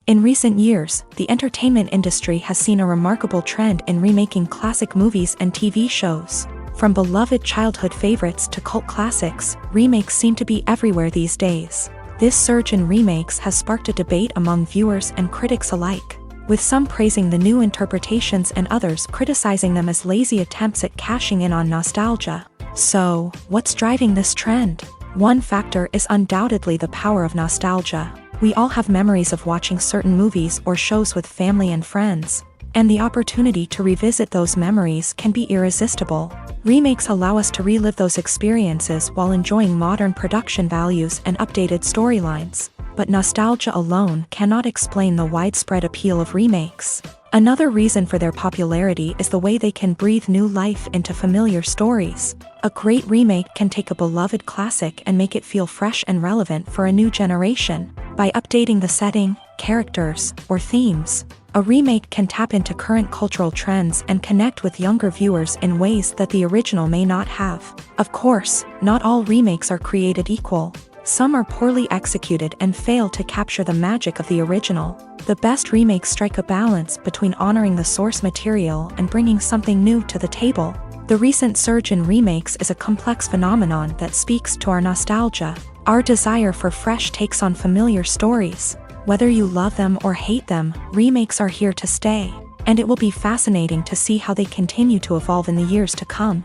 In recent years, the entertainment industry has seen a remarkable trend in remaking classic movies and TV shows. From beloved childhood favorites to cult classics, remakes seem to be everywhere these days. This surge in remakes has sparked a debate among viewers and critics alike, with some praising the new interpretations and others criticizing them as lazy attempts at cashing in on nostalgia. So, what's driving this trend? One factor is undoubtedly the power of nostalgia. We all have memories of watching certain movies or shows with family and friends, and the opportunity to revisit those memories can be irresistible. Remakes allow us to relive those experiences while enjoying modern production values and updated storylines. But nostalgia alone cannot explain the widespread appeal of remakes. Another reason for their popularity is the way they can breathe new life into familiar stories. A great remake can take a beloved classic and make it feel fresh and relevant for a new generation. By updating the setting, characters, or themes, a remake can tap into current cultural trends and connect with younger viewers in ways that the original may not have. Of course, not all remakes are created equal. Some are poorly executed and fail to capture the magic of the original. The best remakes strike a balance between honoring the source material and bringing something new to the table. The recent surge in remakes is a complex phenomenon that speaks to our nostalgia, our desire for fresh takes on familiar stories. Whether you love them or hate them, remakes are here to stay, and it will be fascinating to see how they continue to evolve in the years to come.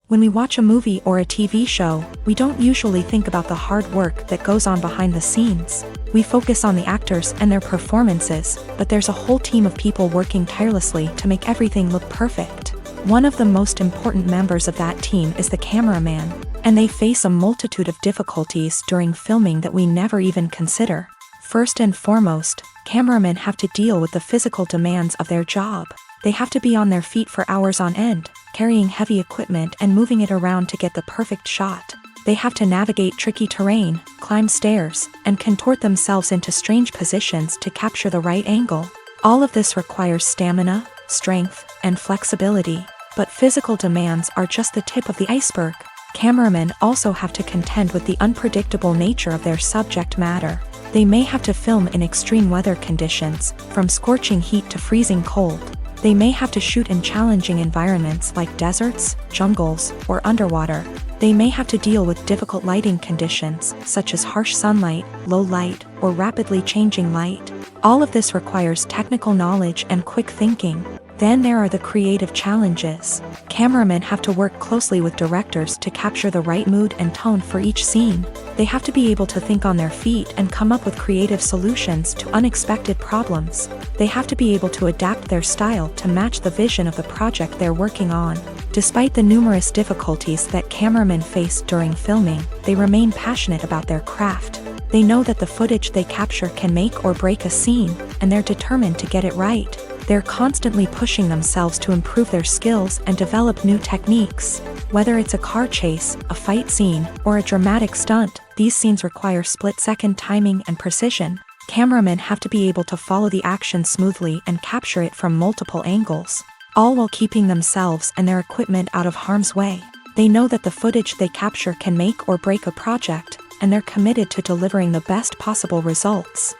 When we watch a movie or a TV show, we don't usually think about the hard work that goes on behind the scenes. We focus on the actors and their performances, but there's a whole team of people working tirelessly to make everything look perfect. One of the most important members of that team is the cameraman, and they face a multitude of difficulties during filming that we never even consider. First and foremost, cameramen have to deal with the physical demands of their job. They have to be on their feet for hours on end, carrying heavy equipment and moving it around to get the perfect shot. They have to navigate tricky terrain, climb stairs, and contort themselves into strange positions to capture the right angle. All of this requires stamina, strength, and flexibility. But physical demands are just the tip of the iceberg. Cameramen also have to contend with the unpredictable nature of their subject matter. They may have to film in extreme weather conditions, from scorching heat to freezing cold. They may have to shoot in challenging environments like deserts, jungles, or underwater. They may have to deal with difficult lighting conditions, such as harsh sunlight, low light, or rapidly changing light. All of this requires technical knowledge and quick thinking. Then there are the creative challenges. Cameramen have to work closely with directors to capture the right mood and tone for each scene. They have to be able to think on their feet and come up with creative solutions to unexpected problems. They have to be able to adapt their style to match the vision of the project they're working on. Despite the numerous difficulties that cameramen face during filming, they remain passionate about their craft. They know that the footage they capture can make or break a scene, and they're determined to get it right. They're constantly pushing themselves to improve their skills and develop new techniques. Whether it's a car chase, a fight scene, or a dramatic stunt, these scenes require split-second timing and precision. Cameramen have to be able to follow the action smoothly and capture it from multiple angles, all while keeping themselves and their equipment out of harm's way. They know that the footage they capture can make or break a project, and they're committed to delivering the best possible results.